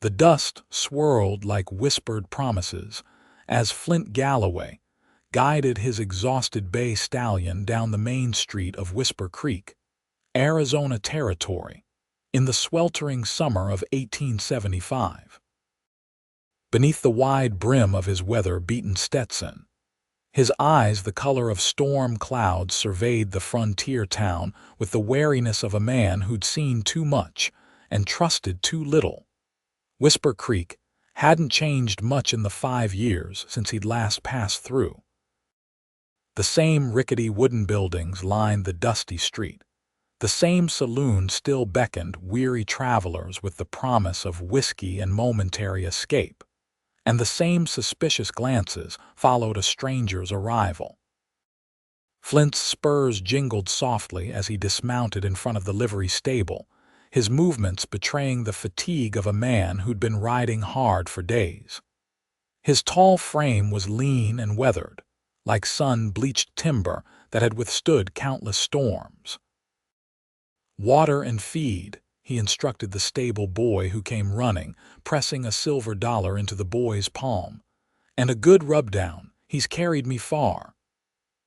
The dust swirled like whispered promises as Flint Galloway guided his exhausted bay stallion down the main street of Whisper Creek, Arizona Territory, in the sweltering summer of 1875. Beneath the wide brim of his weather-beaten Stetson, his eyes the color of storm clouds surveyed the frontier town with the wariness of a man who'd seen too much and trusted too little. Whisper Creek hadn't changed much in the 5 years since he'd last passed through. The same rickety wooden buildings lined the dusty street. The same saloon still beckoned weary travelers with the promise of whiskey and momentary escape, and the same suspicious glances followed a stranger's arrival. Flint's spurs jingled softly as he dismounted in front of the livery stable, his movements betraying the fatigue of a man who'd been riding hard for days. His tall frame was lean and weathered, like sun-bleached timber that had withstood countless storms. "Water and feed," he instructed the stable boy who came running, pressing a silver dollar into the boy's palm. "And a good rub-down. He's carried me far."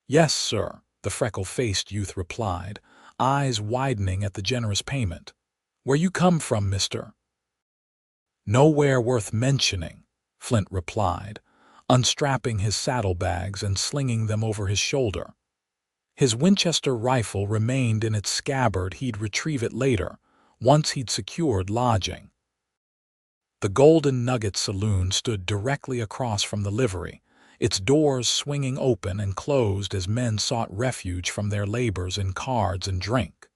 "Yes, sir," the freckle-faced youth replied, eyes widening at the generous payment. "Where you come from, mister?" "Nowhere worth mentioning," Flint replied, unstrapping his saddlebags and slinging them over his shoulder. His Winchester rifle remained in its scabbard. He'd retrieve it later, once he'd secured lodging. The Golden Nugget Saloon stood directly across from the livery, its doors swinging open and closed as men sought refuge from their labors in cards and drink.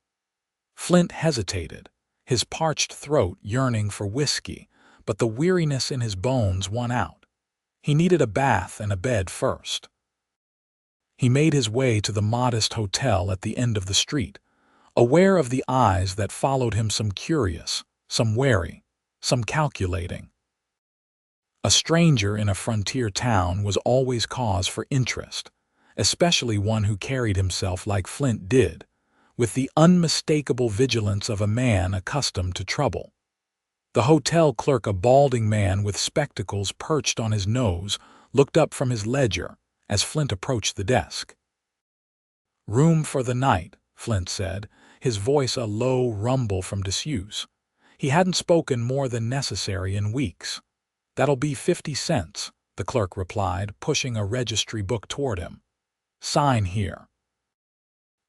Flint hesitated, his parched throat yearning for whiskey, but the weariness in his bones won out. He needed a bath and a bed first. He made his way to the modest hotel at the end of the street, aware of the eyes that followed him, some curious, some wary, some calculating. A stranger in a frontier town was always cause for interest, especially one who carried himself like Flint did, with the unmistakable vigilance of a man accustomed to trouble. The hotel clerk, a balding man with spectacles perched on his nose, looked up from his ledger as Flint approached the desk. "Room for the night," Flint said, his voice a low rumble from disuse. He hadn't spoken more than necessary in weeks. "That'll be 50 cents, the clerk replied, pushing a registry book toward him. "Sign here."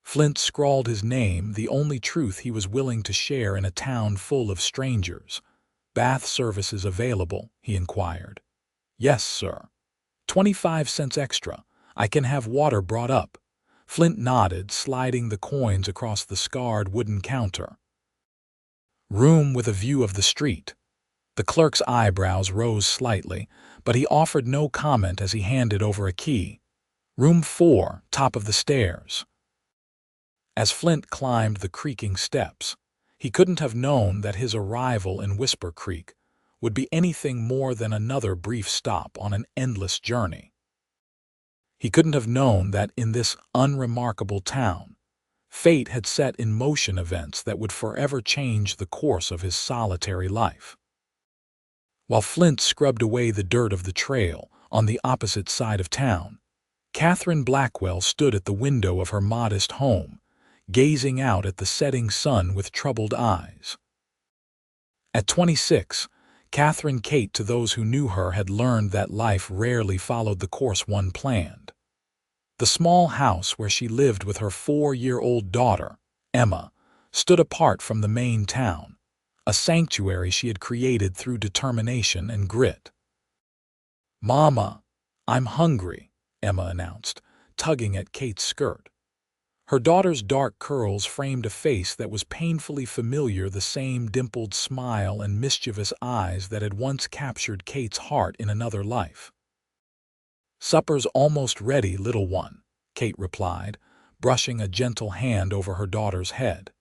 Flint scrawled his name, the only truth he was willing to share in a town full of strangers. "Bath services available?" he inquired. "Yes, sir." 25 cents extra. I can have water brought up." Flint nodded, sliding the coins across the scarred wooden counter. "Room with a view of the street." The clerk's eyebrows rose slightly, but he offered no comment as he handed over a key. "Room 4, top of the stairs." As Flint climbed the creaking steps, he couldn't have known that his arrival in Whisper Creek would be anything more than another brief stop on an endless journey. He couldn't have known that in this unremarkable town, fate had set in motion events that would forever change the course of his solitary life. While Flint scrubbed away the dirt of the trail on the opposite side of town, Katherine Blackwell stood at the window of her modest home, gazing out at the setting sun with troubled eyes. At 26, Catherine Kate, to those who knew her, had learned that life rarely followed the course one planned. The small house where she lived with her 4-year-old daughter, Emma, stood apart from the main town, a sanctuary she had created through determination and grit. "Mama, I'm hungry," Emma announced, tugging at Kate's skirt. Her daughter's dark curls framed a face that was painfully familiar, the same dimpled smile and mischievous eyes that had once captured Kate's heart in another life. "Supper's almost ready, little one," Kate replied, brushing a gentle hand over her daughter's head.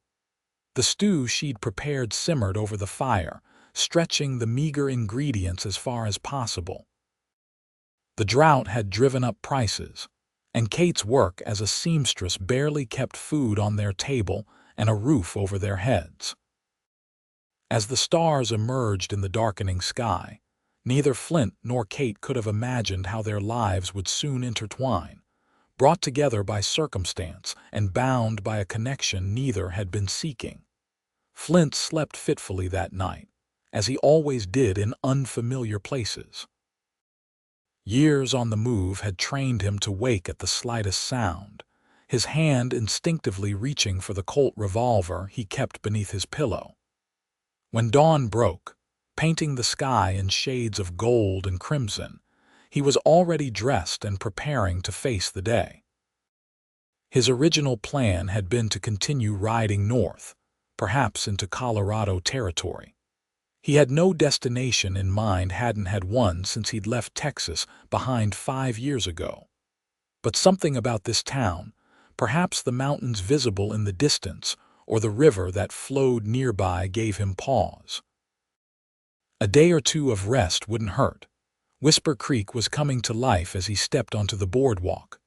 The stew she'd prepared simmered over the fire, stretching the meager ingredients as far as possible. The drought had driven up prices, and Kate's work as a seamstress barely kept food on their table and a roof over their heads. As the stars emerged in the darkening sky, neither Flint nor Kate could have imagined how their lives would soon intertwine, brought together by circumstance and bound by a connection neither had been seeking. Flint slept fitfully that night, as he always did in unfamiliar places. Years on the move had trained him to wake at the slightest sound, his hand instinctively reaching for the Colt revolver he kept beneath his pillow. When dawn broke, painting the sky in shades of gold and crimson, he was already dressed and preparing to face the day. His original plan had been to continue riding north, perhaps into Colorado territory. He had no destination in mind, hadn't had one since he'd left Texas behind 5 years ago. But something about this town, perhaps the mountains visible in the distance or the river that flowed nearby, gave him pause. A day or two of rest wouldn't hurt. Whisper Creek was coming to life as he stepped onto the boardwalk.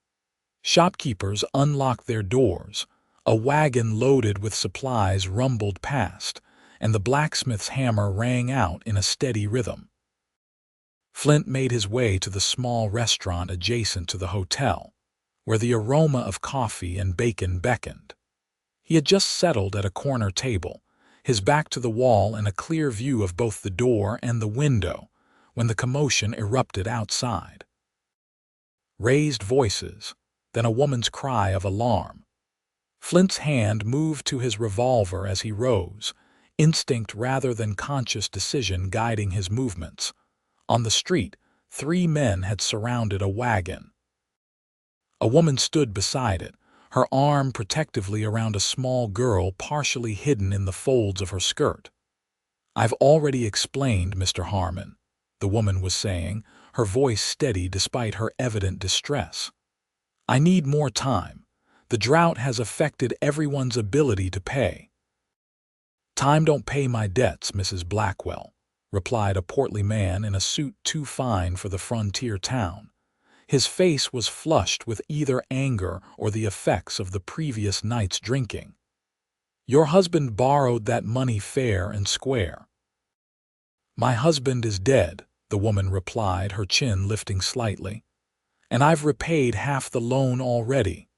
Shopkeepers unlocked their doors, a wagon loaded with supplies rumbled past, and the blacksmith's hammer rang out in a steady rhythm. Flint made his way to the small restaurant adjacent to the hotel, where the aroma of coffee and bacon beckoned. He had just settled at a corner table, his back to the wall and a clear view of both the door and the window, when the commotion erupted outside. Raised voices, then a woman's cry of alarm. Flint's hand moved to his revolver as he rose, instinct rather than conscious decision guiding his movements. On the street, 3 men had surrounded a wagon. A woman stood beside it, her arm protectively around a small girl partially hidden in the folds of her skirt. "I've already explained, Mr. Harmon," the woman was saying, her voice steady despite her evident distress. "I need more time. The drought has affected everyone's ability to pay." "Time don't pay my debts, Mrs. Blackwell," replied a portly man in a suit too fine for the frontier town. His face was flushed with either anger or the effects of the previous night's drinking. "Your husband borrowed that money fair and square." "My husband is dead," the woman replied, her chin lifting slightly. "And I've repaid half the loan already."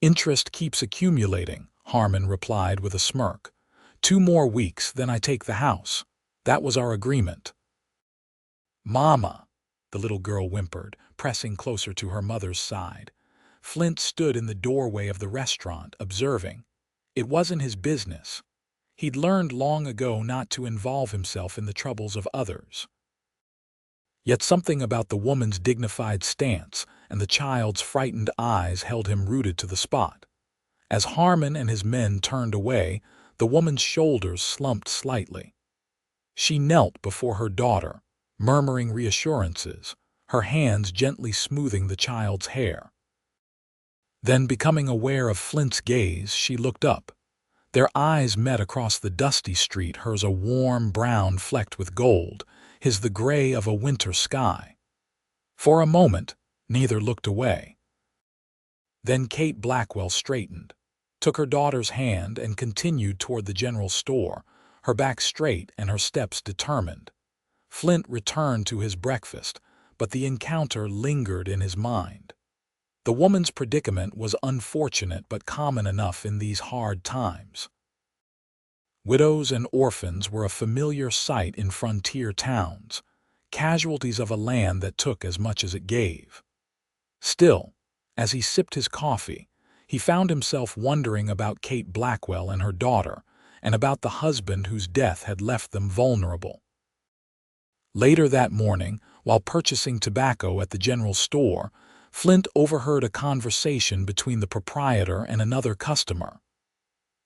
"Interest keeps accumulating," Harmon replied with a smirk. "2 more weeks, then I take the house. That was our agreement." "Mama," the little girl whimpered, pressing closer to her mother's side. Flint stood in the doorway of the restaurant, observing. It wasn't his business. He'd learned long ago not to involve himself in the troubles of others. Yet something about the woman's dignified stance and the child's frightened eyes held him rooted to the spot. As Harmon and his men turned away, the woman's shoulders slumped slightly. She knelt before her daughter, murmuring reassurances, her hands gently smoothing the child's hair. Then, becoming aware of Flint's gaze, she looked up. Their eyes met across the dusty street, hers a warm brown flecked with gold, his the gray of a winter sky. For a moment, neither looked away. Then Kate Blackwell straightened, took her daughter's hand and continued toward the general store, her back straight and her steps determined. Flint returned to his breakfast, but the encounter lingered in his mind. The woman's predicament was unfortunate but common enough in these hard times. Widows and orphans were a familiar sight in frontier towns, casualties of a land that took as much as it gave. Still, as he sipped his coffee, he found himself wondering about Kate Blackwell and her daughter, and about the husband whose death had left them vulnerable. Later that morning, while purchasing tobacco at the general store, Flint overheard a conversation between the proprietor and another customer.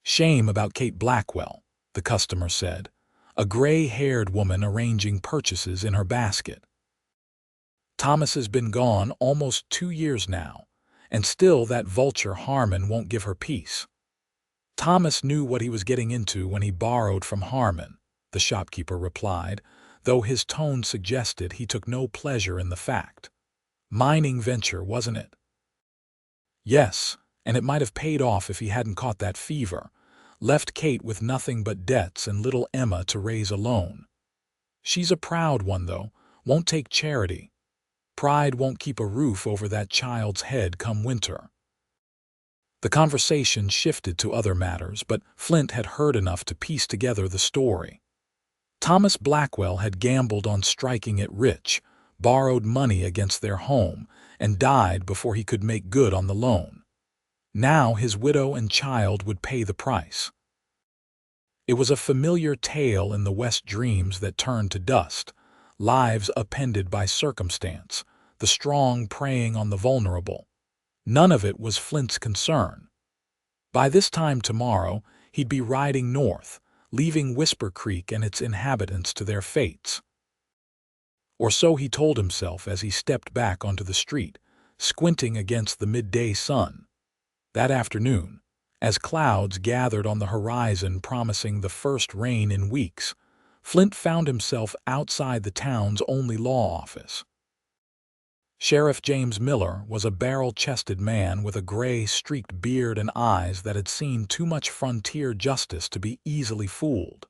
"Shame about Kate Blackwell," the customer said, a gray-haired woman arranging purchases in her basket. "Thomas has been gone almost 2 years now, and still that vulture Harmon won't give her peace." "Thomas knew what he was getting into when he borrowed from Harmon," the shopkeeper replied, though his tone suggested he took no pleasure in the fact. "Mining venture, wasn't it?" "Yes, and it might have paid off if he hadn't caught that fever. left Kate with nothing but debts and little Emma to raise alone. She's a proud one, though, won't take charity. Pride won't keep a roof over that child's head come winter. The conversation shifted to other matters, but Flint had heard enough to piece together the story. Thomas Blackwell had gambled on striking it rich, borrowed money against their home, and died before he could make good on the loan. Now his widow and child would pay the price. It was a familiar tale in the West dreams that turned to dust, lives upended by circumstance, the strong preying on the vulnerable. None of it was Flint's concern. By this time tomorrow, he'd be riding north, leaving Whisper Creek and its inhabitants to their fates. Or so he told himself as he stepped back onto the street, squinting against the midday sun. That afternoon, as clouds gathered on the horizon promising the first rain in weeks, Flint found himself outside the town's only law office. Sheriff James Miller was a barrel-chested man with a gray, streaked beard and eyes that had seen too much frontier justice to be easily fooled.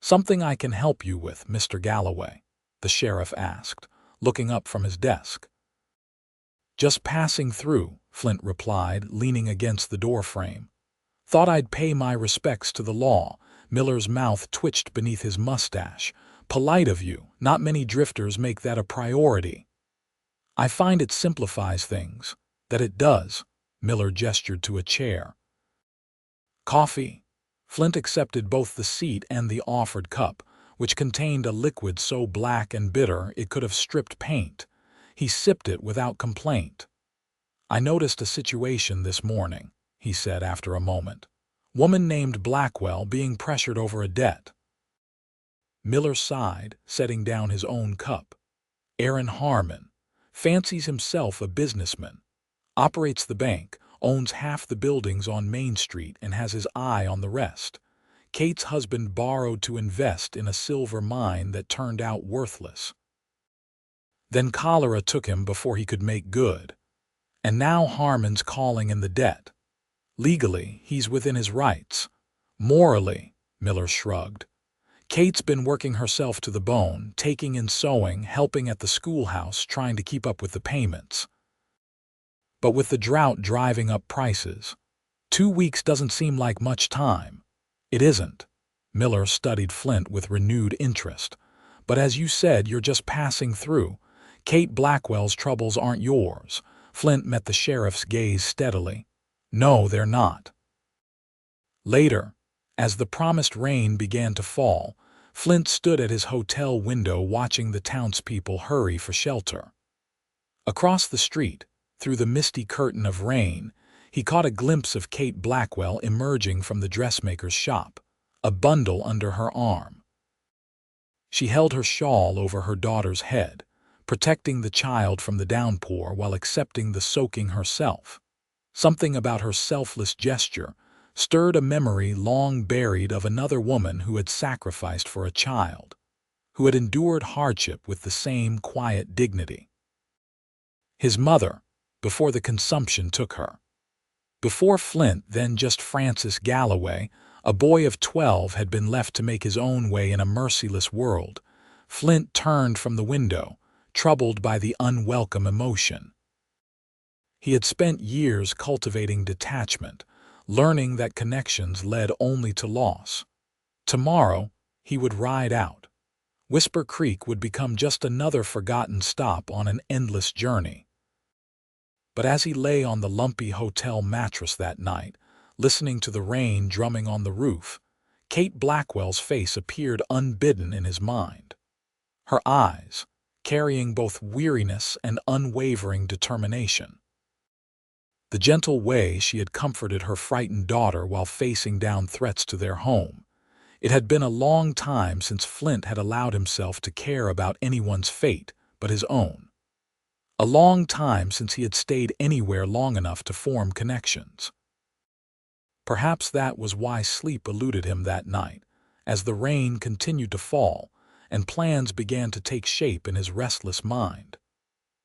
"Something I can help you with, Mr. Galloway?" the sheriff asked, looking up from his desk. "Just passing through," Flint replied, leaning against the doorframe. "Thought I'd pay my respects to the law." Miller's mouth twitched beneath his mustache. "Polite of you. Not many drifters make that a priority." "I find it simplifies things." "That it does." Miller gestured to a chair. "Coffee?" Flint accepted both the seat and the offered cup, which contained a liquid so black and bitter it could have stripped paint. He sipped it without complaint. "I noticed a situation this morning," he said after a moment. "Woman named Blackwell being pressured over a debt." Miller sighed, setting down his own cup. "Aaron Harmon. Fancies himself a businessman. Operates the bank, owns half the buildings on Main Street, and has his eye on the rest. Kate's husband borrowed to invest in a silver mine that turned out worthless. Then cholera took him before he could make good. And now Harmon's calling in the debt. Legally, he's within his rights. Morally," Miller shrugged. "Kate's been working herself to the bone, taking in sewing, helping at the schoolhouse, trying to keep up with the payments. But with the drought driving up prices, 2 weeks doesn't seem like much time." "It isn't." Miller studied Flint with renewed interest. "But as you said, you're just passing through. Kate Blackwell's troubles aren't yours." Flint met the sheriff's gaze steadily. "No, they're not." Later, as the promised rain began to fall, Flint stood at his hotel window watching the townspeople hurry for shelter. Across the street, through the misty curtain of rain, he caught a glimpse of Kate Blackwell emerging from the dressmaker's shop, a bundle under her arm. She held her shawl over her daughter's head, protecting the child from the downpour while accepting the soaking herself. Something about her selfless gesture stirred a memory long buried of another woman who had sacrificed for a child, who had endured hardship with the same quiet dignity. His mother, before the consumption took her. Before Flint, then just Francis Galloway, a boy of 12, had been left to make his own way in a merciless world. Flint turned from the window, troubled by the unwelcome emotion. He had spent years cultivating detachment, learning that connections led only to loss. Tomorrow, he would ride out. Whisper Creek would become just another forgotten stop on an endless journey. But as he lay on the lumpy hotel mattress that night, listening to the rain drumming on the roof, Kate Blackwell's face appeared unbidden in his mind. Her eyes, carrying both weariness and unwavering determination. The gentle way she had comforted her frightened daughter while facing down threats to their home. It had been a long time since Flint had allowed himself to care about anyone's fate but his own. A long time since he had stayed anywhere long enough to form connections. Perhaps that was why sleep eluded him that night, as the rain continued to fall and plans began to take shape in his restless mind.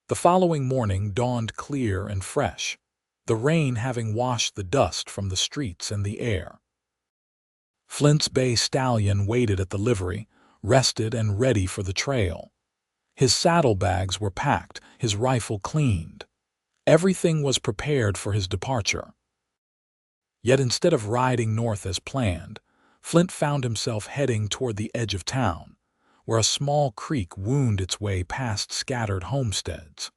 The following morning dawned clear and fresh, the rain having washed the dust from the streets and the air. Flint's bay stallion waited at the livery, rested and ready for the trail. His saddlebags were packed, his rifle cleaned. Everything was prepared for his departure. Yet instead of riding north as planned, Flint found himself heading toward the edge of town, where a small creek wound its way past scattered homesteads.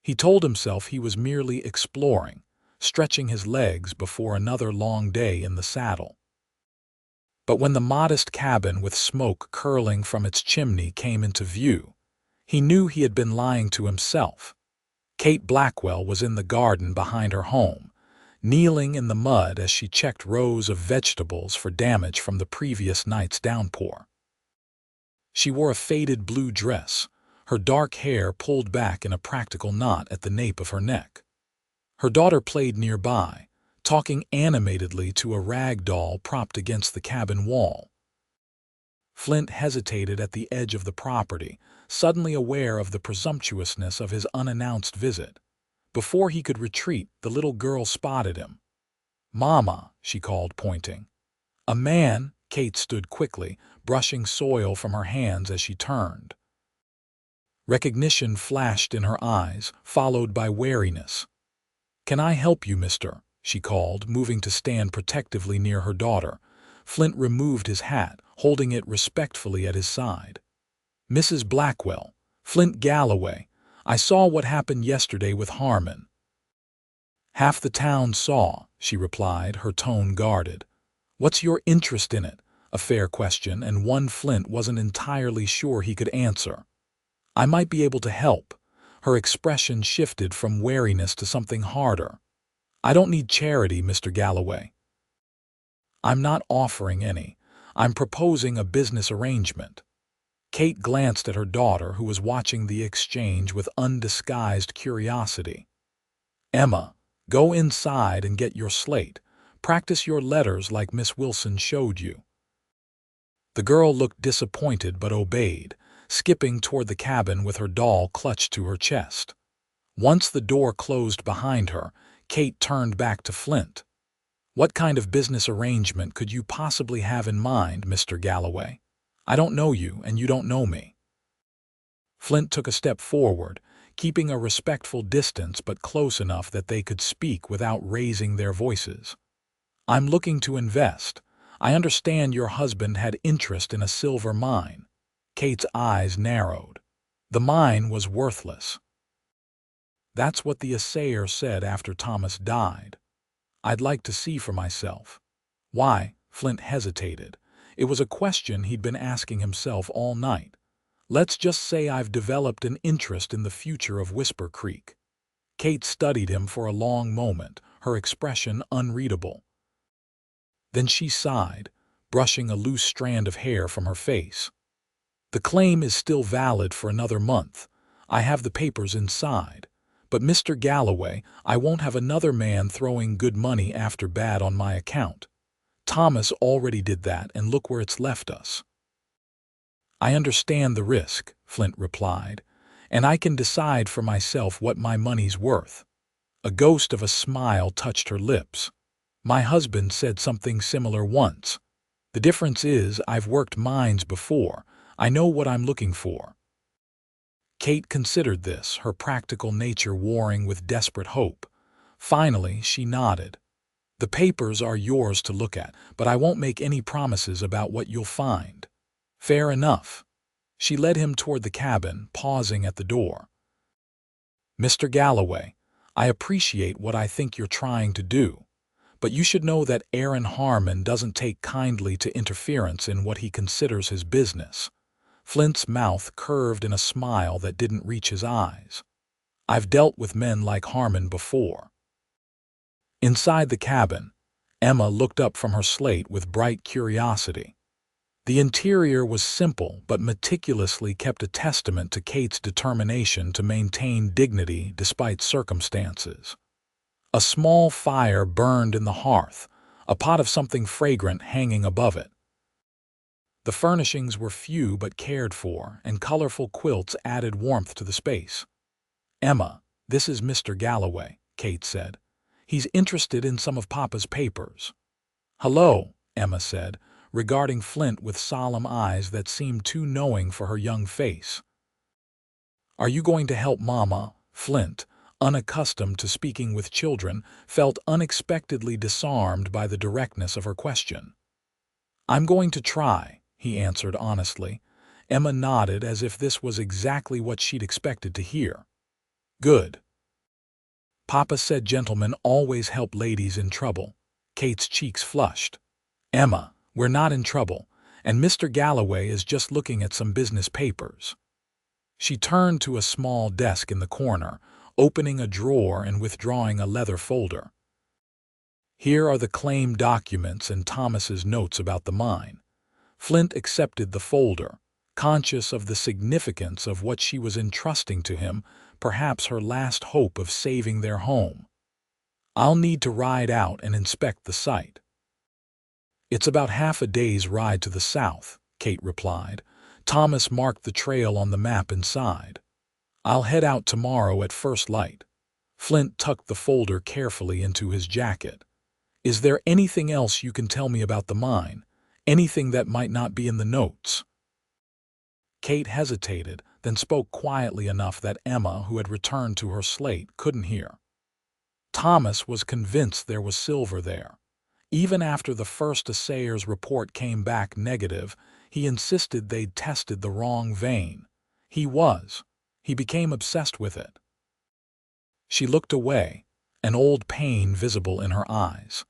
He told himself he was merely exploring, stretching his legs before another long day in the saddle. But when the modest cabin with smoke curling from its chimney came into view, he knew he had been lying to himself. Kate Blackwell was in the garden behind her home, kneeling in the mud as she checked rows of vegetables for damage from the previous night's downpour. She wore a faded blue dress, her dark hair pulled back in a practical knot at the nape of her neck. Her daughter played nearby, talking animatedly to a rag doll propped against the cabin wall. Flint hesitated at the edge of the property, suddenly aware of the presumptuousness of his unannounced visit. Before he could retreat, the little girl spotted him. "Mama," she called, pointing. "A man." Kate stood quickly, brushing soil from her hands as she turned. Recognition flashed in her eyes, followed by wariness. "Can I help you, mister?" she called, moving to stand protectively near her daughter. Flint removed his hat, holding it respectfully at his side. "Mrs. Blackwell, Flint Galloway, I saw what happened yesterday with Harmon." "Half the town saw," she replied, her tone guarded. "What's your interest in it?" A fair question, and one Flint wasn't entirely sure he could answer. "I might be able to help." Her expression shifted from wariness to something harder. "I don't need charity, Mr. Galloway." "I'm not offering any. I'm proposing a business arrangement." Kate glanced at her daughter, who was watching the exchange with undisguised curiosity. "Emma, go inside and get your slate. Practice your letters like Miss Wilson showed you." The girl looked disappointed but obeyed, skipping toward the cabin with her doll clutched to her chest. Once the door closed behind her, Kate turned back to Flint. "What kind of business arrangement could you possibly have in mind, Mr. Galloway? I don't know you, and you don't know me." Flint took a step forward, keeping a respectful distance but close enough that they could speak without raising their voices. "I'm looking to invest. I understand your husband had interest in a silver mine." Kate's eyes narrowed. "The mine was worthless." "That's what the assayer said after Thomas died." "I'd like to see for myself." "Why?" Flint hesitated. It was a question he'd been asking himself all night. "Let's just say I've developed an interest in the future of Whisper Creek." Kate studied him for a long moment, her expression unreadable. Then she sighed, brushing a loose strand of hair from her face. "The claim is still valid for another month. I have the papers inside. But Mr. Galloway, I won't have another man throwing good money after bad on my account. Thomas already did that, and look where it's left us." "I understand the risk," Flint replied, "and I can decide for myself what my money's worth." A ghost of a smile touched her lips. "My husband said something similar once. The difference is I've worked mines before. I know what I'm looking for." Kate considered this, her practical nature warring with desperate hope. Finally, she nodded. "The papers are yours to look at, but I won't make any promises about what you'll find." "Fair enough." She led him toward the cabin, pausing at the door. "Mr. Galloway, I appreciate what I think you're trying to do, but you should know that Aaron Harmon doesn't take kindly to interference in what he considers his business." Flint's mouth curved in a smile that didn't reach his eyes. "I've dealt with men like Harmon before." Inside the cabin, Emma looked up from her slate with bright curiosity. The interior was simple but meticulously kept, a testament to Kate's determination to maintain dignity despite circumstances. A small fire burned in the hearth, a pot of something fragrant hanging above it. The furnishings were few but cared for, and colorful quilts added warmth to the space. "Emma, this is Mr. Galloway," Kate said. "He's interested in some of Papa's papers." "Hello," Emma said, regarding Flint with solemn eyes that seemed too knowing for her young face. "Are you going to help Mama?" Flint, unaccustomed to speaking with children, felt unexpectedly disarmed by the directness of her question. "I'm going to try," he answered honestly. Emma nodded as if this was exactly what she'd expected to hear. "Good. Papa said gentlemen always help ladies in trouble." Kate's cheeks flushed. "Emma, we're not in trouble, and Mr. Galloway is just looking at some business papers." She turned to a small desk in the corner, opening a drawer and withdrawing a leather folder. "Here are the claim documents and Thomas's notes about the mine." Flint accepted the folder, conscious of the significance of what she was entrusting to him, perhaps her last hope of saving their home. "I'll need to ride out and inspect the site." "It's about half a day's ride to the south," Kate replied. Thomas marked the trail on the map inside. "I'll head out tomorrow at first light." Flint tucked the folder carefully into his jacket. "Is there anything else you can tell me about the mine? Anything that might not be in the notes?" Kate hesitated, then spoke quietly enough that Emma, who had returned to her slate, couldn't hear. Thomas was convinced there was silver there. Even after the first assayer's report came back negative, he insisted they'd tested the wrong vein. He became obsessed with it. She looked away, an old pain visible in her eyes.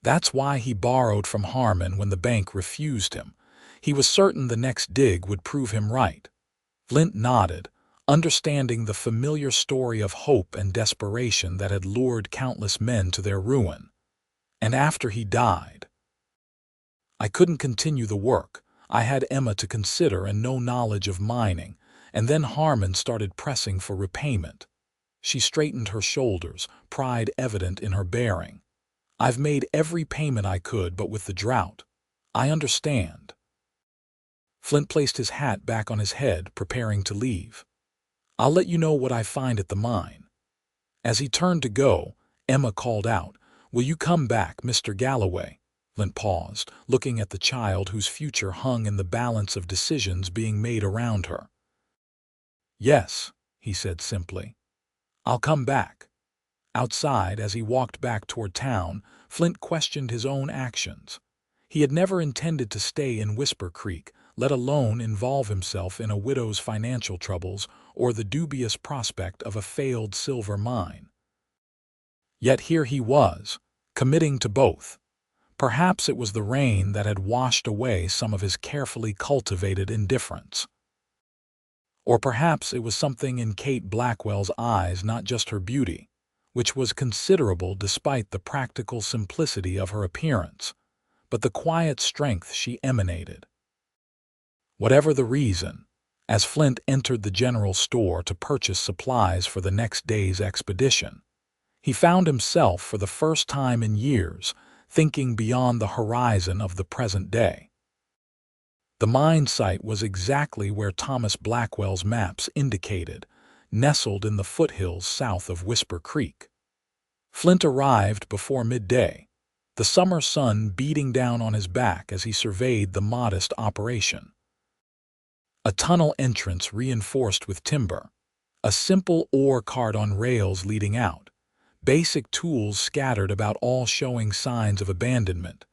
That's why he borrowed from Harmon when the bank refused him. He was certain the next dig would prove him right. Flint nodded, understanding the familiar story of hope and desperation that had lured countless men to their ruin. "And after he died, I couldn't continue the work. I had Emma to consider and no knowledge of mining, and then Harmon started pressing for repayment." She straightened her shoulders, pride evident in her bearing. "I've made every payment I could, but with the drought. I understand." Flint placed his hat back on his head, preparing to leave. "I'll let you know what I find at the mine." As he turned to go, Emma called out, "Will you come back, Mr. Galloway?" Flint paused, looking at the child whose future hung in the balance of decisions being made around her. "Yes," he said simply. "I'll come back." Outside, as he walked back toward town, Flint questioned his own actions. He had never intended to stay in Whisper Creek, let alone involve himself in a widow's financial troubles or the dubious prospect of a failed silver mine. Yet here he was, committing to both. Perhaps it was the rain that had washed away some of his carefully cultivated indifference. Or perhaps it was something in Kate Blackwell's eyes, not just her beauty, which was considerable despite the practical simplicity of her appearance, but the quiet strength she emanated. Whatever the reason, as Flint entered the general store to purchase supplies for the next day's expedition, he found himself for the first time in years thinking beyond the horizon of the present day. The mine site was exactly where Thomas Blackwell's maps indicated, nestled in the foothills south of Whisper Creek. Flint arrived before midday, the summer sun beating down on his back as he surveyed the modest operation. A tunnel entrance reinforced with timber, a simple ore cart on rails leading out, basic tools scattered about, all showing signs of abandonment.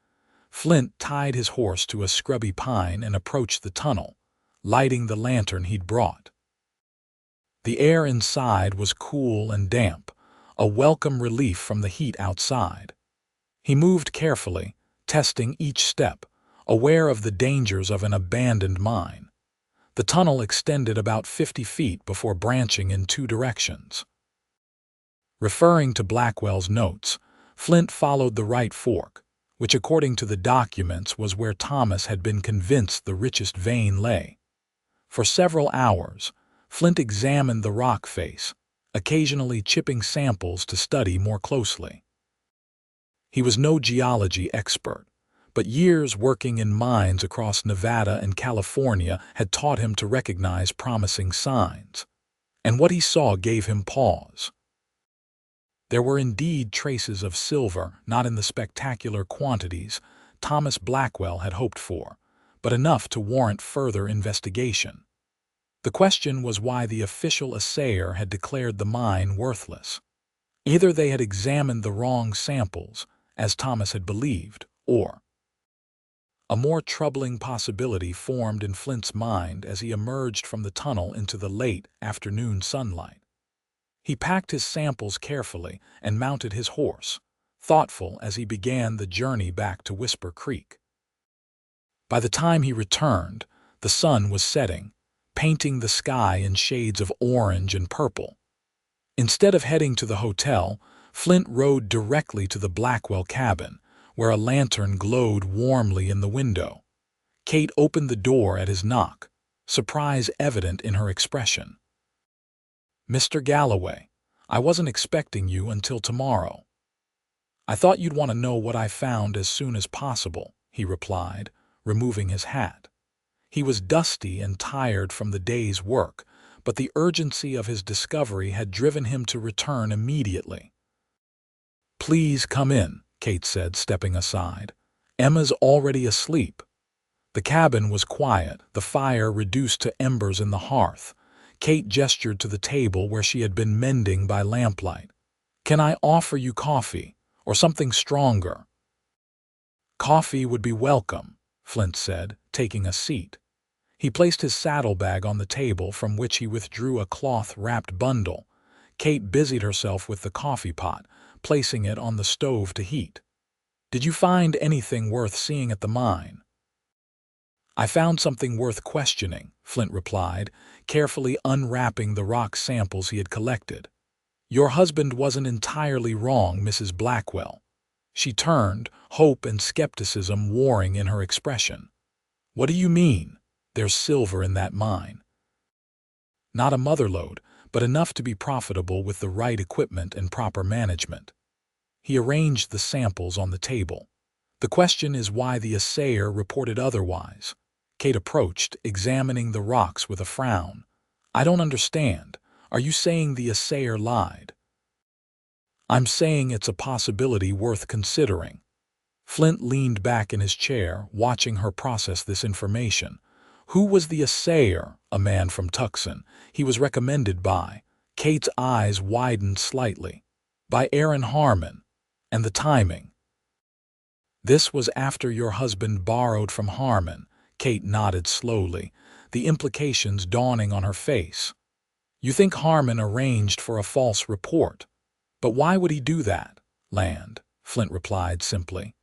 Flint tied his horse to a scrubby pine and approached the tunnel, lighting the lantern he'd brought. The air inside was cool and damp, a welcome relief from the heat outside. He moved carefully, testing each step, aware of the dangers of an abandoned mine. The tunnel extended about 50 feet before branching in two directions. Referring to Blackwell's notes, Flint followed the right fork, which according to the documents was where Thomas had been convinced the richest vein lay. For several hours, Flint examined the rock face, occasionally chipping samples to study more closely. He was no geology expert, but years working in mines across Nevada and California had taught him to recognize promising signs, and what he saw gave him pause. There were indeed traces of silver, not in the spectacular quantities, Thomas Blackwell had hoped for, but enough to warrant further investigation. The question was why the official assayer had declared the mine worthless. Either they had examined the wrong samples, as Thomas had believed, or a more troubling possibility formed in Flint's mind as he emerged from the tunnel into the late afternoon sunlight. He packed his samples carefully and mounted his horse, thoughtful as he began the journey back to Whisper Creek. By the time he returned, the sun was setting, painting the sky in shades of orange and purple. Instead of heading to the hotel, Flint rode directly to the Blackwell cabin, where a lantern glowed warmly in the window. Kate opened the door at his knock, surprise evident in her expression. "Mr. Galloway, I wasn't expecting you until tomorrow." "I thought you'd want to know what I found as soon as possible," he replied, removing his hat. He was dusty and tired from the day's work, but the urgency of his discovery had driven him to return immediately. "Please come in," Kate said, stepping aside. "Emma's already asleep." The cabin was quiet, the fire reduced to embers in the hearth. Kate gestured to the table where she had been mending by lamplight. "Can I offer you coffee, or something stronger?" "Coffee would be welcome," Flint said, taking a seat. He placed his saddlebag on the table, from which he withdrew a cloth-wrapped bundle. Kate busied herself with the coffee pot, placing it on the stove to heat. "Did you find anything worth seeing at the mine?" "I found something worth questioning," Flint replied, carefully unwrapping the rock samples he had collected. "Your husband wasn't entirely wrong, Mrs. Blackwell." She turned, hope and skepticism warring in her expression. "What do you mean? There's silver in that mine." "Not a motherlode, but enough to be profitable with the right equipment and proper management." He arranged the samples on the table. "The question is why the assayer reported otherwise." Kate approached, examining the rocks with a frown. "I don't understand. Are you saying the assayer lied?" "I'm saying it's a possibility worth considering." Flint leaned back in his chair, watching her process this information. Who was the assayer? "A man from Tucson. He was recommended by—" Kate's eyes widened slightly. "By Aaron Harmon. And the timing?" "This was after your husband borrowed from Harmon." Kate nodded slowly, the implications dawning on her face. "You think Harmon arranged for a false report? But why would he do that?" "Land," Flint replied simply.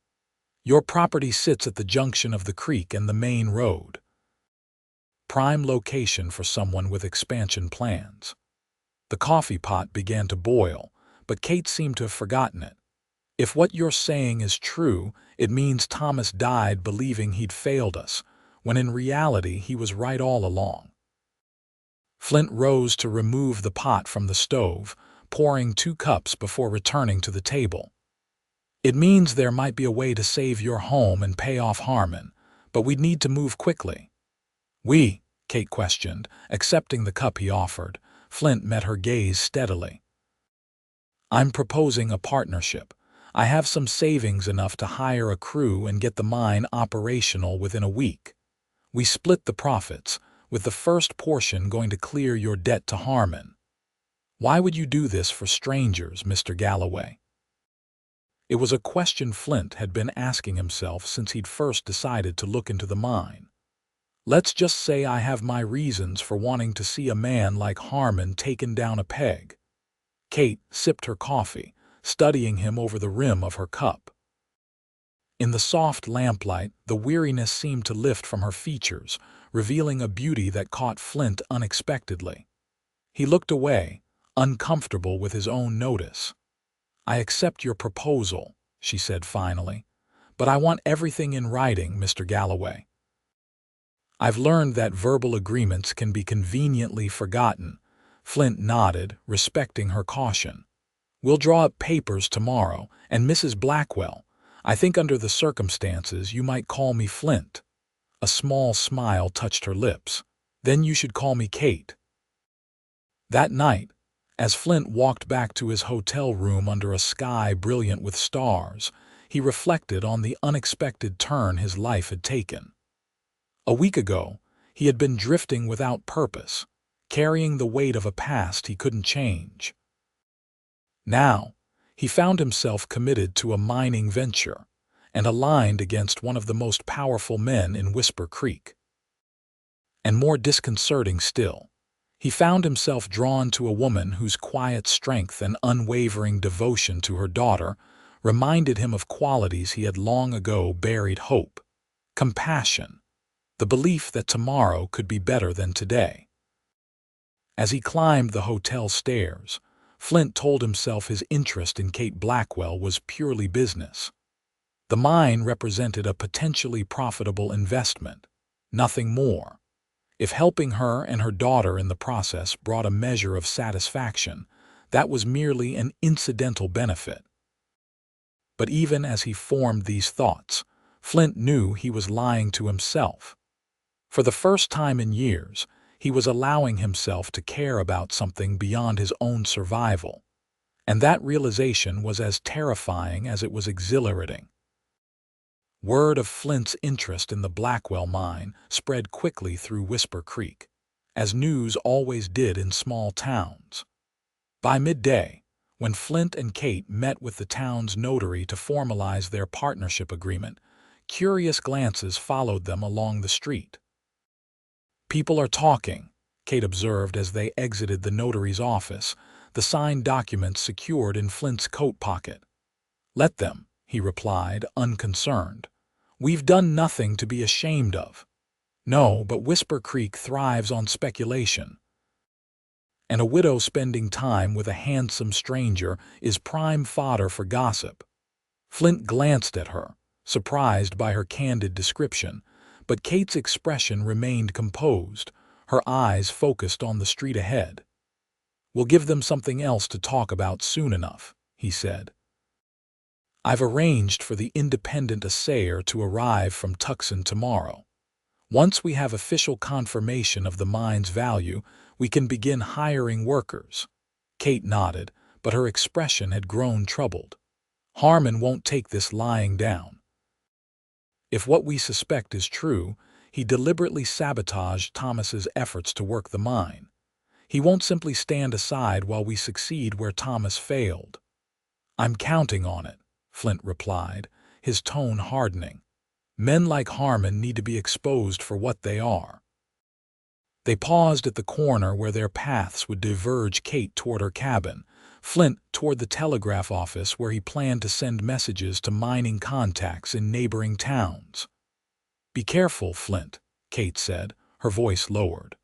"Your property sits at the junction of the creek and the main road. Prime location for someone with expansion plans." The coffee pot began to boil, but Kate seemed to have forgotten it. "If what you're saying is true, it means Thomas died believing he'd failed us, when in reality he was right all along." Flint rose to remove the pot from the stove, pouring 2 cups before returning to the table. "It means there might be a way to save your home and pay off Harmon, but we'd need to move quickly." Kate questioned, accepting the cup he offered. Flint met her gaze steadily. "I'm proposing a partnership. I have some savings enough to hire a crew and get the mine operational within a week. We split the profits, with the first portion going to clear your debt to Harmon." "Why would you do this for strangers, Mr. Galloway?" It was a question Flint had been asking himself since he'd first decided to look into the mine. "Let's just say I have my reasons for wanting to see a man like Harmon taken down a peg." Kate sipped her coffee, studying him over the rim of her cup. In the soft lamplight, the weariness seemed to lift from her features, revealing a beauty that caught Flint unexpectedly. He looked away, uncomfortable with his own notice. "I accept your proposal," she said finally, "but I want everything in writing, Mr. Galloway." "I've learned that verbal agreements can be conveniently forgotten." Flint nodded, respecting her caution. "We'll draw up papers tomorrow, and Mrs. Blackwell, I think under the circumstances you might call me Flint." A small smile touched her lips. "Then you should call me Kate." That night, as Flint walked back to his hotel room under a sky brilliant with stars, he reflected on the unexpected turn his life had taken. A week ago, he had been drifting without purpose, carrying the weight of a past he couldn't change. Now, he found himself committed to a mining venture and aligned against one of the most powerful men in Whisper Creek. And more disconcerting still, he found himself drawn to a woman whose quiet strength and unwavering devotion to her daughter reminded him of qualities he had long ago buried: hope, compassion, the belief that tomorrow could be better than today. As he climbed the hotel stairs, Flint told himself his interest in Kate Blackwell was purely business. The mine represented a potentially profitable investment, nothing more. If helping her and her daughter in the process brought a measure of satisfaction, that was merely an incidental benefit. But even as he formed these thoughts, Flint knew he was lying to himself. For the first time in years, he was allowing himself to care about something beyond his own survival, and that realization was as terrifying as it was exhilarating. Word of Flint's interest in the Blackwell mine spread quickly through Whisper Creek, as news always did in small towns. By midday, when Flint and Kate met with the town's notary to formalize their partnership agreement, curious glances followed them along the street. "People are talking," Kate observed as they exited the notary's office, the signed documents secured in Flint's coat pocket. "Let them," he replied, unconcerned. "We've done nothing to be ashamed of." "No, but Whisper Creek thrives on speculation. And a widow spending time with a handsome stranger is prime fodder for gossip." Flint glanced at her, surprised by her candid description, but Kate's expression remained composed, her eyes focused on the street ahead. "We'll give them something else to talk about soon enough," he said. "I've arranged for the independent assayer to arrive from Tucson tomorrow. Once we have official confirmation of the mine's value, we can begin hiring workers." Kate nodded, but her expression had grown troubled. "Harmon won't take this lying down. If what we suspect is true, he deliberately sabotaged Thomas's efforts to work the mine. He won't simply stand aside while we succeed where Thomas failed." "I'm counting on it," Flint replied, his tone hardening. "Men like Harmon need to be exposed for what they are." They paused at the corner where their paths would diverge, Kate toward her cabin, Flint toward the telegraph office where he planned to send messages to mining contacts in neighboring towns. "Be careful, Flint," Kate said, her voice lowered.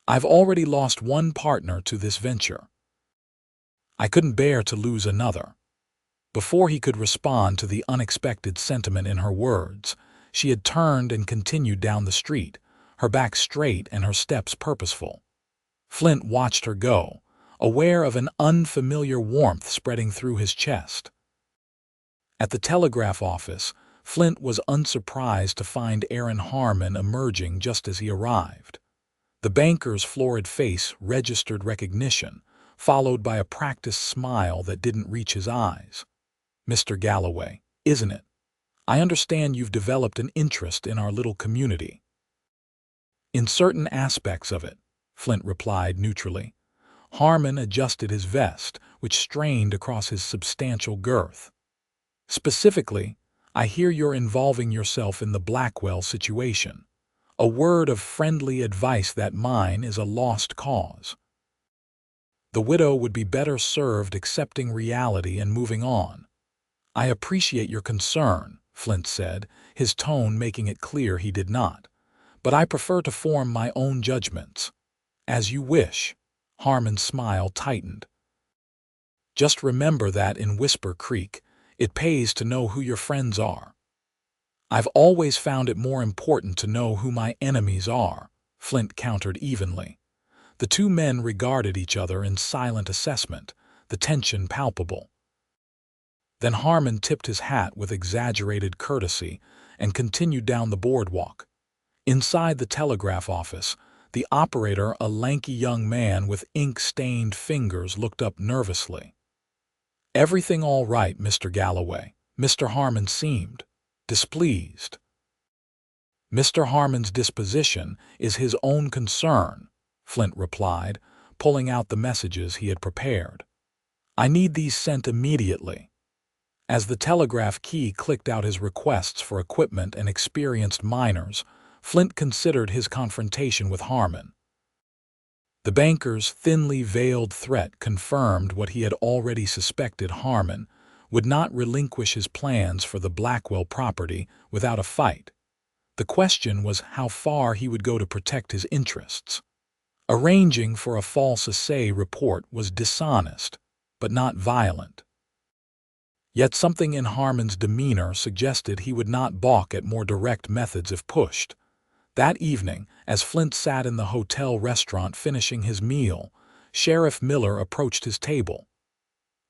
"I've already lost one partner to this venture. I couldn't bear to lose another." Before he could respond to the unexpected sentiment in her words, she had turned and continued down the street, her back straight and her steps purposeful. Flint watched her go, aware of an unfamiliar warmth spreading through his chest. At the telegraph office, Flint was unsurprised to find Aaron Harmon emerging just as he arrived. The banker's florid face registered recognition, followed by a practiced smile that didn't reach his eyes. "Mr. Galloway, isn't it? I understand you've developed an interest in our little community." "In certain aspects of it," Flint replied neutrally. Harmon adjusted his vest, which strained across his substantial girth. "Specifically, I hear you're involving yourself in the Blackwell situation. A word of friendly advice: that mine is a lost cause. The widow would be better served accepting reality and moving on." "I appreciate your concern," Flint said, his tone making it clear he did not. "But I prefer to form my own judgments." "As you wish." Harmon's smile tightened. "Just remember that in Whisper Creek, it pays to know who your friends are." "I've always found it more important to know who my enemies are," Flint countered evenly. The two men regarded each other in silent assessment, the tension palpable. Then Harmon tipped his hat with exaggerated courtesy and continued down the boardwalk. Inside the telegraph office, the operator, a lanky young man with ink-stained fingers, looked up nervously. "Everything all right, Mr. Galloway?" Mr. Harmon seemed displeased. "Mr. Harmon's disposition is his own concern," Flint replied, pulling out the messages he had prepared. "I need these sent immediately." As the telegraph key clicked out his requests for equipment and experienced miners, Flint considered his confrontation with Harmon. The banker's thinly veiled threat confirmed what he had already suspected: Harmon would not relinquish his plans for the Blackwell property without a fight. The question was how far he would go to protect his interests. Arranging for a false assay report was dishonest, but not violent. Yet something in Harmon's demeanor suggested he would not balk at more direct methods if pushed. That evening, as Flint sat in the hotel restaurant finishing his meal, Sheriff Miller approached his table.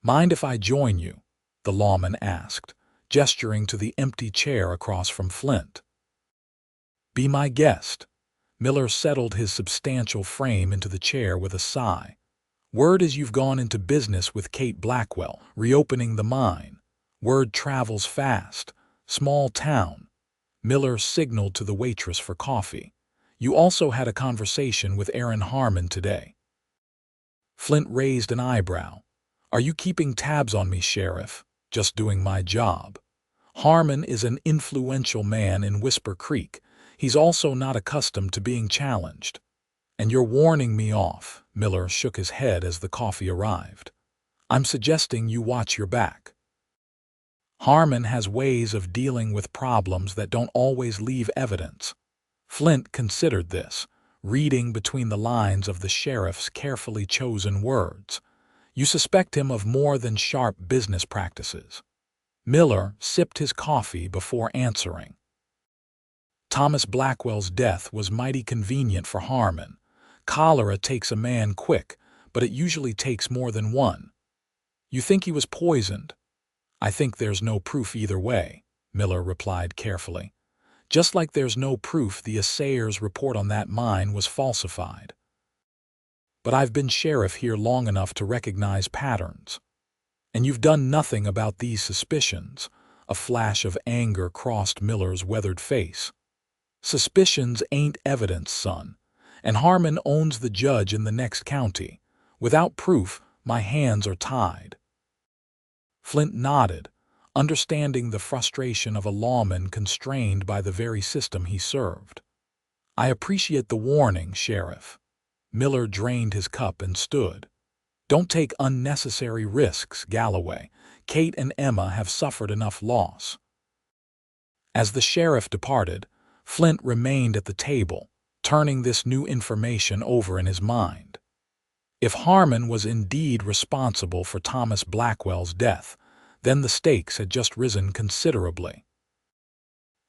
"Mind if I join you?" the lawman asked, gesturing to the empty chair across from Flint. "Be my guest." Miller settled his substantial frame into the chair with a sigh. "Word is you've gone into business with Kate Blackwell, reopening the mine. Word travels fast. Small town." Miller signaled to the waitress for coffee. "You also had a conversation with Aaron Harmon today." Flint raised an eyebrow. "Are you keeping tabs on me, Sheriff?" "Just doing my job. Harmon is an influential man in Whisper Creek. He's also not accustomed to being challenged." "And you're warning me off." Miller shook his head as the coffee arrived. "I'm suggesting you watch your back. Harmon has ways of dealing with problems that don't always leave evidence." Flint considered this, reading between the lines of the sheriff's carefully chosen words. "You suspect him of more than sharp business practices." Miller sipped his coffee before answering. "Thomas Blackwell's death was mighty convenient for Harmon. Cholera takes a man quick, but it usually takes more than one." "You think he was poisoned?" "I think there's no proof either way," Miller replied carefully. "Just like there's no proof the assayer's report on that mine was falsified. But I've been sheriff here long enough to recognize patterns. And you've done nothing about these suspicions." A flash of anger crossed Miller's weathered face. "Suspicions ain't evidence, son. And Harmon owns the judge in the next county. Without proof, my hands are tied." Flint nodded, understanding the frustration of a lawman constrained by the very system he served. "I appreciate the warning, Sheriff." Miller drained his cup and stood. "Don't take unnecessary risks, Galloway. Kate and Emma have suffered enough loss." As the sheriff departed, Flint remained at the table, turning this new information over in his mind. If Harmon was indeed responsible for Thomas Blackwell's death, then the stakes had just risen considerably.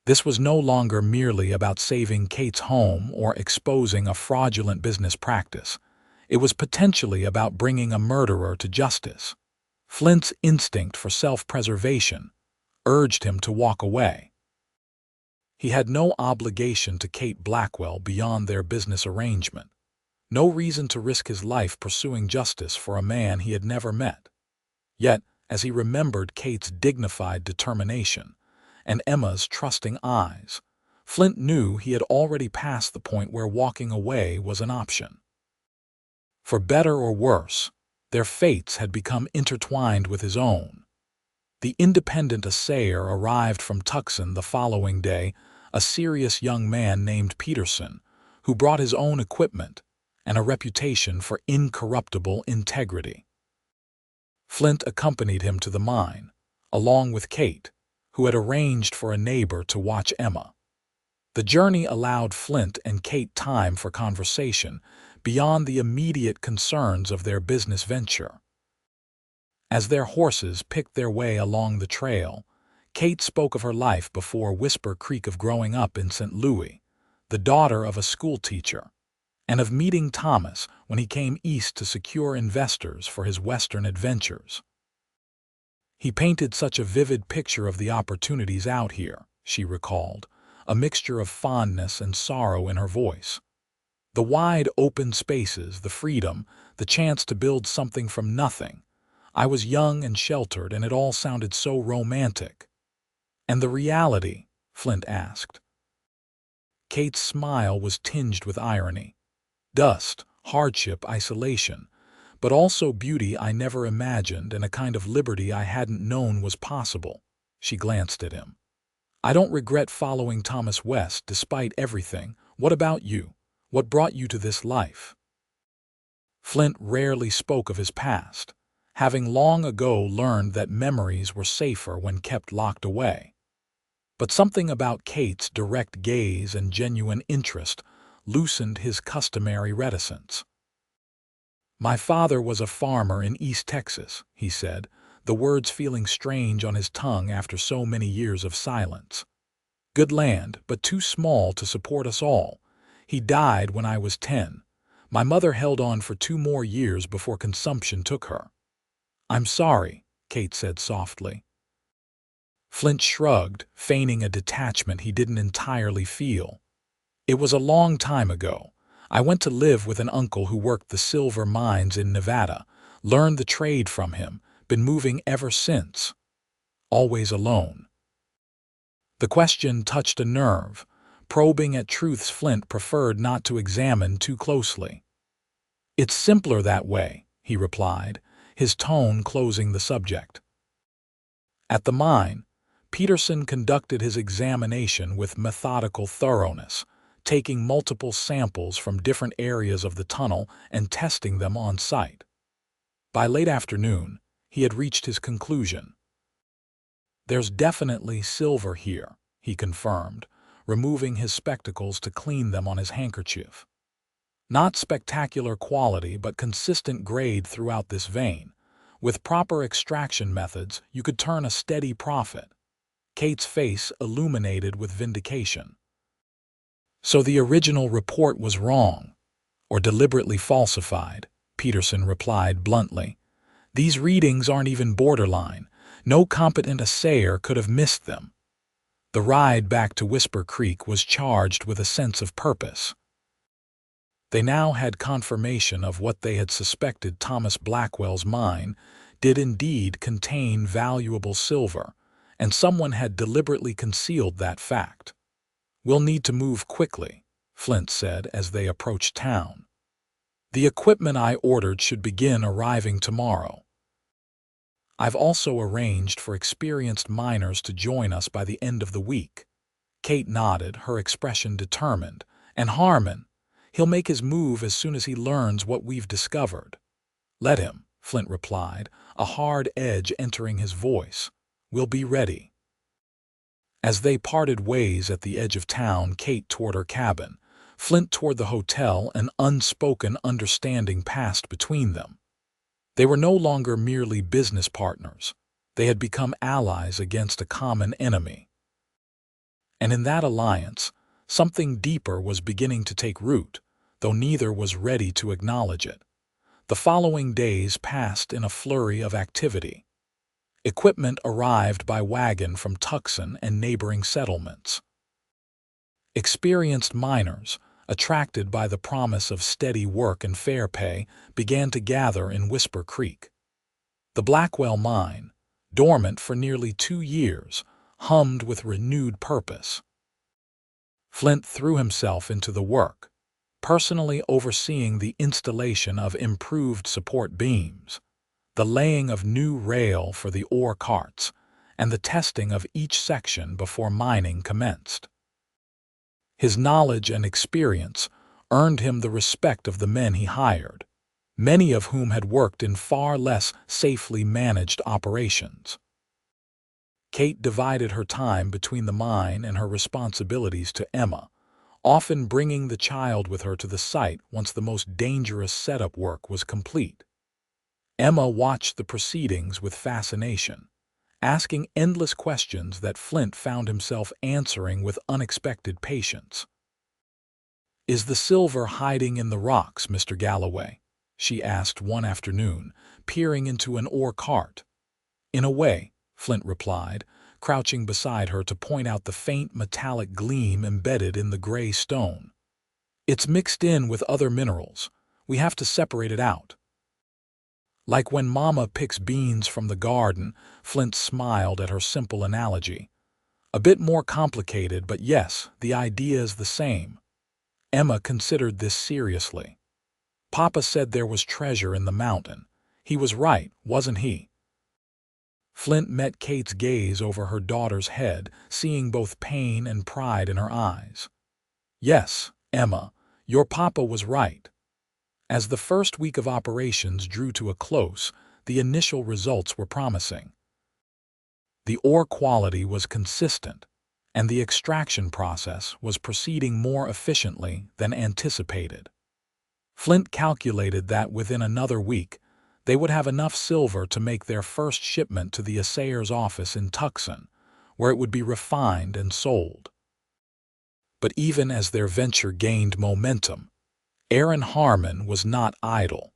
This was no longer merely about saving Kate's home or exposing a fraudulent business practice. It was potentially about bringing a murderer to justice. Flint's instinct for self-preservation urged him to walk away. He had no obligation to Kate Blackwell beyond their business arrangement. No reason to risk his life pursuing justice for a man he had never met. Yet, as he remembered Kate's dignified determination and Emma's trusting eyes, Flint knew he had already passed the point where walking away was an option. For better or worse, their fates had become intertwined with his own. The independent assayer arrived from Tucson the following day, a serious young man named Peterson, who brought his own equipment and a reputation for incorruptible integrity. Flint accompanied him to the mine, along with Kate, who had arranged for a neighbor to watch Emma. The journey allowed Flint and Kate time for conversation beyond the immediate concerns of their business venture. As their horses picked their way along the trail, Kate spoke of her life before Whisper Creek, of growing up in St. Louis, the daughter of a schoolteacher, and of meeting Thomas when he came east to secure investors for his western adventures. "He painted such a vivid picture of the opportunities out here," she recalled, a mixture of fondness and sorrow in her voice. "The wide open spaces, the freedom, the chance to build something from nothing. I was young and sheltered, and it all sounded so romantic." "And the reality?" Flint asked. Kate's smile was tinged with irony. "Dust, hardship, isolation, but also beauty I never imagined and a kind of liberty I hadn't known was possible." She glanced at him. "I don't regret following Thomas West despite everything. What about you? What brought you to this life?" Flint rarely spoke of his past, having long ago learned that memories were safer when kept locked away. But something about Kate's direct gaze and genuine interest loosened his customary reticence. "My father was a farmer in East Texas," he said, the words feeling strange on his tongue after so many years of silence. "Good land, but too small to support us all. He died when I was 10. My mother held on for 2 more years before consumption took her." "I'm sorry," Kate said softly. Flint shrugged, feigning a detachment he didn't entirely feel. "It was a long time ago. I went to live with an uncle who worked the silver mines in Nevada, learned the trade from him, been moving ever since. Always alone." The question touched a nerve, probing at truths Flint preferred not to examine too closely. "It's simpler that way," he replied, his tone closing the subject. At the mine, Peterson conducted his examination with methodical thoroughness, taking multiple samples from different areas of the tunnel and testing them on site. By late afternoon, he had reached his conclusion. "There's definitely silver here," he confirmed, removing his spectacles to clean them on his handkerchief. "Not spectacular quality, but consistent grade throughout this vein. With proper extraction methods, you could turn a steady profit." Kate's face illuminated with vindication. "So the original report was wrong, or deliberately falsified," Peterson replied bluntly. "These readings aren't even borderline. No competent assayer could have missed them." The ride back to Whisper Creek was charged with a sense of purpose. They now had confirmation of what they had suspected. Thomas Blackwell's mine did indeed contain valuable silver, and someone had deliberately concealed that fact. "We'll need to move quickly," Flint said as they approached town. "The equipment I ordered should begin arriving tomorrow. I've also arranged for experienced miners to join us by the end of the week." Kate nodded, her expression determined. "And Harmon, he'll make his move as soon as he learns what we've discovered." "Let him," Flint replied, a hard edge entering his voice. "We'll be ready." As they parted ways at the edge of town, Kate toward her cabin, Flint toward the hotel, an unspoken understanding passed between them. They were no longer merely business partners. They had become allies against a common enemy. And in that alliance, something deeper was beginning to take root, though neither was ready to acknowledge it. The following days passed in a flurry of activity. Equipment arrived by wagon from Tucson and neighboring settlements. Experienced miners, attracted by the promise of steady work and fair pay, began to gather in Whisper Creek. The Blackwell mine, dormant for nearly 2 years, hummed with renewed purpose. Flint threw himself into the work, personally overseeing the installation of improved support beams, the laying of new rail for the ore carts, and the testing of each section before mining commenced. His knowledge and experience earned him the respect of the men he hired, many of whom had worked in far less safely managed operations. Kate divided her time between the mine and her responsibilities to Emma, often bringing the child with her to the site once the most dangerous setup work was complete. Emma watched the proceedings with fascination, asking endless questions that Flint found himself answering with unexpected patience. "Is the silver hiding in the rocks, Mr. Galloway?" she asked one afternoon, peering into an ore cart. "In a way," Flint replied, crouching beside her to point out the faint metallic gleam embedded in the gray stone. "It's mixed in with other minerals. We have to separate it out." "Like when Mama picks beans from the garden," Flint smiled at her simple analogy. A bit more complicated, but yes, the idea is the same. Emma considered this seriously. Papa said there was treasure in the mountain. He was right, wasn't he? Flint met Kate's gaze over her daughter's head, seeing both pain and pride in her eyes. Yes, Emma, your papa was right. As the first week of operations drew to a close, the initial results were promising. The ore quality was consistent, and the extraction process was proceeding more efficiently than anticipated. Flint calculated that within another week, they would have enough silver to make their first shipment to the assayer's office in Tucson, where it would be refined and sold. But even as their venture gained momentum, Aaron Harmon was not idle.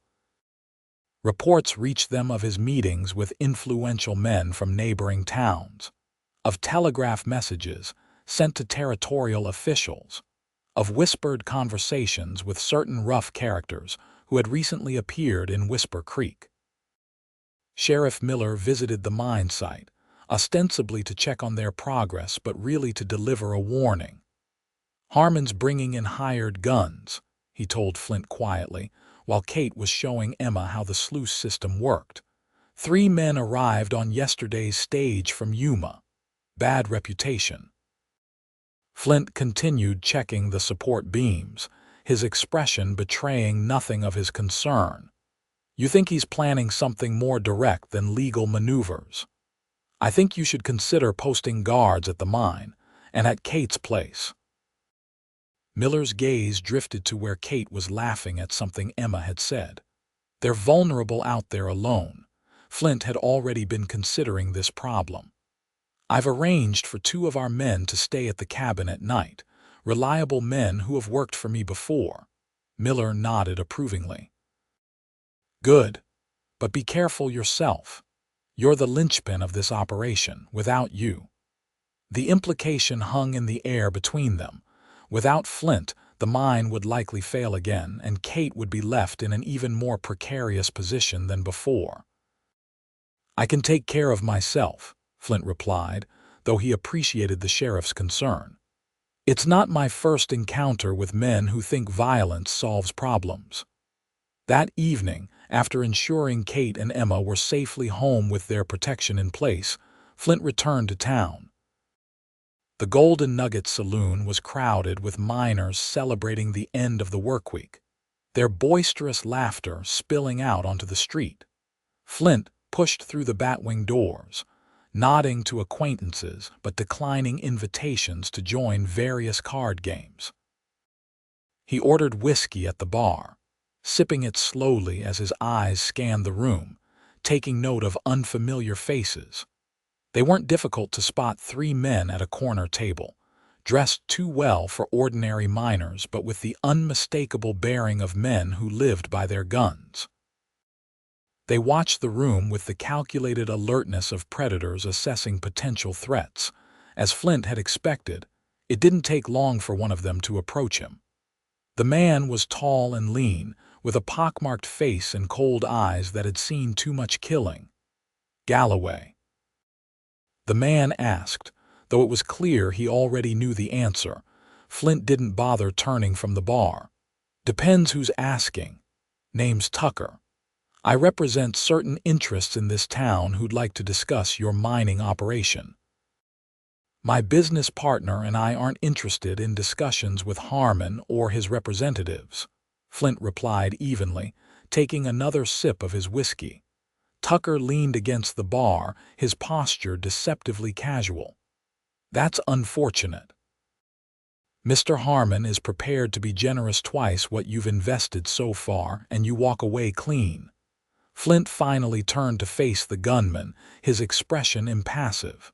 Reports reached them of his meetings with influential men from neighboring towns, of telegraph messages sent to territorial officials, of whispered conversations with certain rough characters who had recently appeared in Whisper Creek. Sheriff Miller visited the mine site, ostensibly to check on their progress but really to deliver a warning. Harmon's bringing in hired guns, he told Flint quietly, while Kate was showing Emma how the sluice system worked. 3 men arrived on yesterday's stage from Yuma. Bad reputation. Flint continued checking the support beams, his expression betraying nothing of his concern. You think he's planning something more direct than legal maneuvers? I think you should consider posting guards at the mine and at Kate's place. Miller's gaze drifted to where Kate was laughing at something Emma had said. They're vulnerable out there alone. Flint had already been considering this problem. I've arranged for 2 of our men to stay at the cabin at night, reliable men who have worked for me before. Miller nodded approvingly. Good, but be careful yourself. You're the linchpin of this operation. Without you. The implication hung in the air between them. Without Flint, the mine would likely fail again, and Kate would be left in an even more precarious position than before. I can take care of myself, Flint replied, though he appreciated the sheriff's concern. It's not my first encounter with men who think violence solves problems. That evening, after ensuring Kate and Emma were safely home with their protection in place, Flint returned to town. The Golden Nugget Saloon was crowded with miners celebrating the end of the workweek, their boisterous laughter spilling out onto the street. Flint pushed through the batwing doors, nodding to acquaintances but declining invitations to join various card games. He ordered whiskey at the bar, sipping it slowly as his eyes scanned the room, taking note of unfamiliar faces. They weren't difficult to spot. 3 men at a corner table, dressed too well for ordinary miners but with the unmistakable bearing of men who lived by their guns. They watched the room with the calculated alertness of predators assessing potential threats. As Flint had expected, it didn't take long for one of them to approach him. The man was tall and lean, with a pockmarked face and cold eyes that had seen too much killing. Galloway. The man asked, though it was clear he already knew the answer. Flint didn't bother turning from the bar. Depends who's asking. Name's Tucker. I represent certain interests in this town who'd like to discuss your mining operation. My business partner and I aren't interested in discussions with Harmon or his representatives, Flint replied evenly, taking another sip of his whiskey. Tucker leaned against the bar, his posture deceptively casual. That's unfortunate. Mr. Harmon is prepared to be generous twice what you've invested so far, and you walk away clean. Flint finally turned to face the gunman, his expression impassive.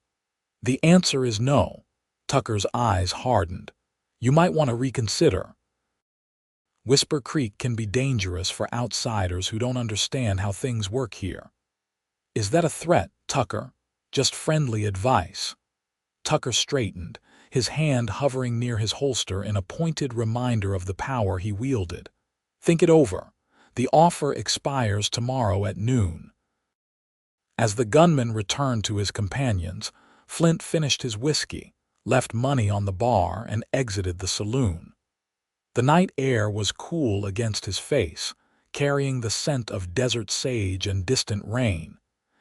The answer is no. Tucker's eyes hardened. You might want to reconsider. Whisper Creek can be dangerous for outsiders who don't understand how things work here. Is that a threat, Tucker? Just friendly advice. Tucker straightened, his hand hovering near his holster in a pointed reminder of the power he wielded. Think it over. The offer expires tomorrow at noon. As the gunman returned to his companions, Flint finished his whiskey, left money on the bar, and exited the saloon. The night air was cool against his face, carrying the scent of desert sage and distant rain.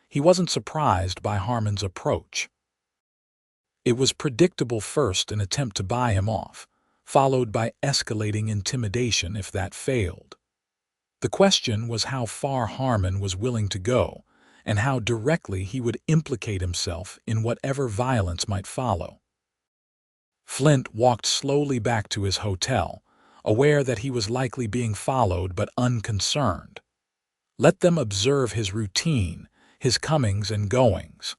He wasn't surprised by Harmon's approach. It was predictable: first an attempt to buy him off, followed by escalating intimidation if that failed. The question was how far Harmon was willing to go, and how directly he would implicate himself in whatever violence might follow. Flint walked slowly back to his hotel, aware that he was likely being followed but unconcerned. Let them observe his routine, his comings and goings.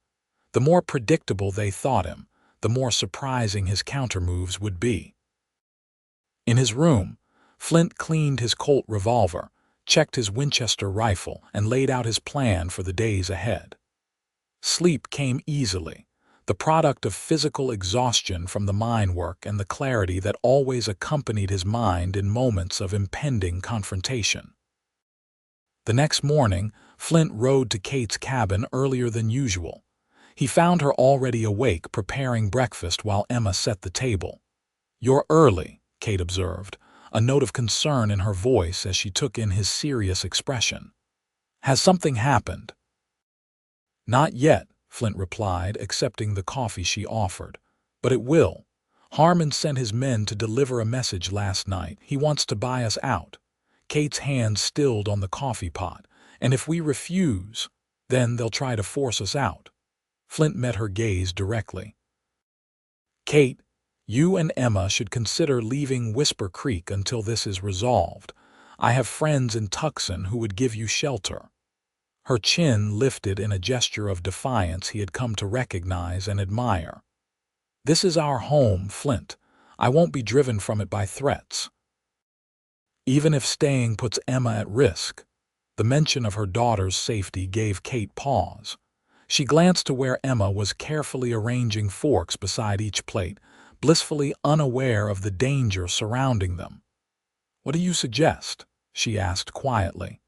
The more predictable they thought him, the more surprising his countermoves would be. In his room, Flint cleaned his Colt revolver, checked his Winchester rifle, and laid out his plan for the days ahead. Sleep came easily, the product of physical exhaustion from the mine work and the clarity that always accompanied his mind in moments of impending confrontation. The next morning, Flint rode to Kate's cabin earlier than usual. He found her already awake, preparing breakfast while Emma set the table. "You're early," Kate observed, a note of concern in her voice as she took in his serious expression. "Has something happened?" "Not yet," Flint replied, accepting the coffee she offered. "But it will. Harmon sent his men to deliver a message last night. He wants to buy us out." Kate's hand stilled on the coffee pot. "And if we refuse, then they'll try to force us out." Flint met her gaze directly. "Kate, you and Emma should consider leaving Whisper Creek until this is resolved. I have friends in Tucson who would give you shelter." Her chin lifted in a gesture of defiance he had come to recognize and admire. "This is our home, Flint. I won't be driven from it by threats." Even if staying puts Emma at risk. The mention of her daughter's safety gave Kate pause. She glanced to where Emma was carefully arranging forks beside each plate, blissfully unaware of the danger surrounding them. "What do you suggest?" she asked quietly.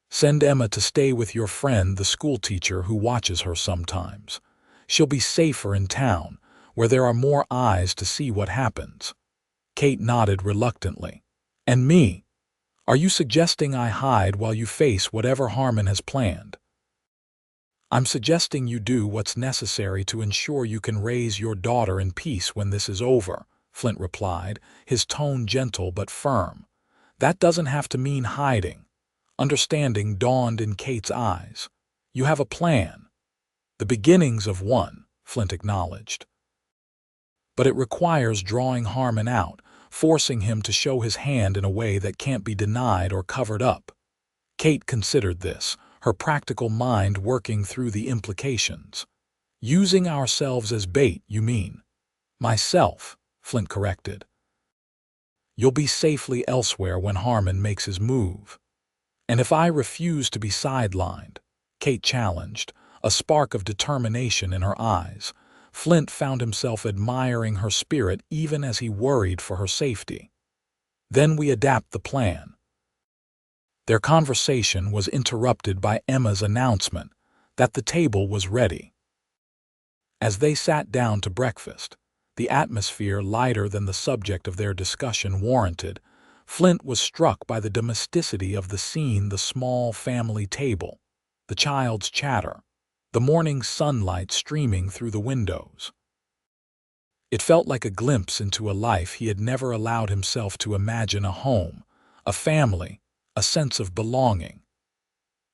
"Send Emma to stay with your friend, the schoolteacher who watches her sometimes. She'll be safer in town, where there are more eyes to see what happens." Kate nodded reluctantly. "And me? Are you suggesting I hide while you face whatever Harmon has planned?" "I'm suggesting you do what's necessary to ensure you can raise your daughter in peace when this is over," Flint replied, his tone gentle but firm. "That doesn't have to mean hiding." Understanding dawned in Kate's eyes. "You have a plan." "The beginnings of one," Flint acknowledged. "But it requires drawing Harmon out, forcing him to show his hand in a way that can't be denied or covered up." Kate considered this, her practical mind working through the implications. "Using ourselves as bait, you mean?" "Myself," Flint corrected. "You'll be safely elsewhere when Harmon makes his move." "And if I refuse to be sidelined?" Kate challenged, a spark of determination in her eyes. Flint found himself admiring her spirit even as he worried for her safety. "Then we adapt the plan." Their conversation was interrupted by Emma's announcement that the table was ready. As they sat down to breakfast, the atmosphere lighter than the subject of their discussion warranted, Flint was struck by the domesticity of the scene: the small family table, the child's chatter, the morning sunlight streaming through the windows. It felt like a glimpse into a life he had never allowed himself to imagine: a home, a family, a sense of belonging.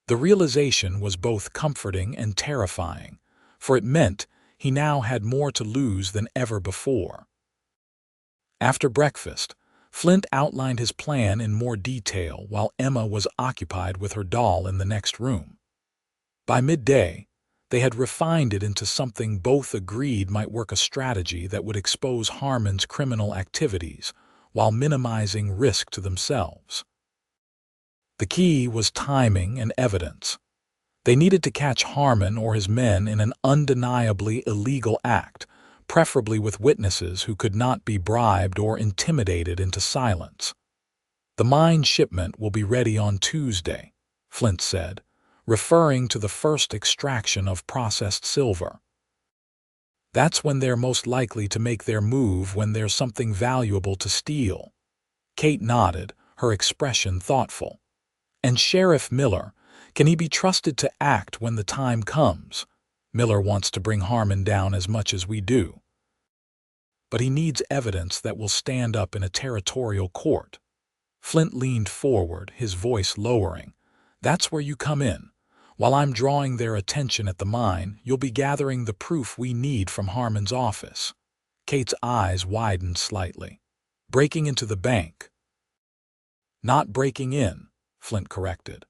The realization was both comforting and terrifying, for it meant he now had more to lose than ever before. After breakfast, Flint outlined his plan in more detail while Emma was occupied with her doll in the next room. By midday, they had refined it into something both agreed might work: a strategy that would expose Harmon's criminal activities while minimizing risk to themselves. The key was timing and evidence. They needed to catch Harmon or his men in an undeniably illegal act, preferably with witnesses who could not be bribed or intimidated into silence. "The mine shipment will be ready on Tuesday," Flint said, referring to the first extraction of processed silver. That's when they're most likely to make their move, when there's something valuable to steal. Kate nodded, her expression thoughtful. And Sheriff Miller, can he be trusted to act when the time comes? Miller wants to bring Harmon down as much as we do. But he needs evidence that will stand up in a territorial court. Flint leaned forward, his voice lowering. That's where you come in. While I'm drawing their attention at the mine, you'll be gathering the proof we need from Harmon's office. Kate's eyes widened slightly. Breaking into the bank. Not breaking in, Flint corrected.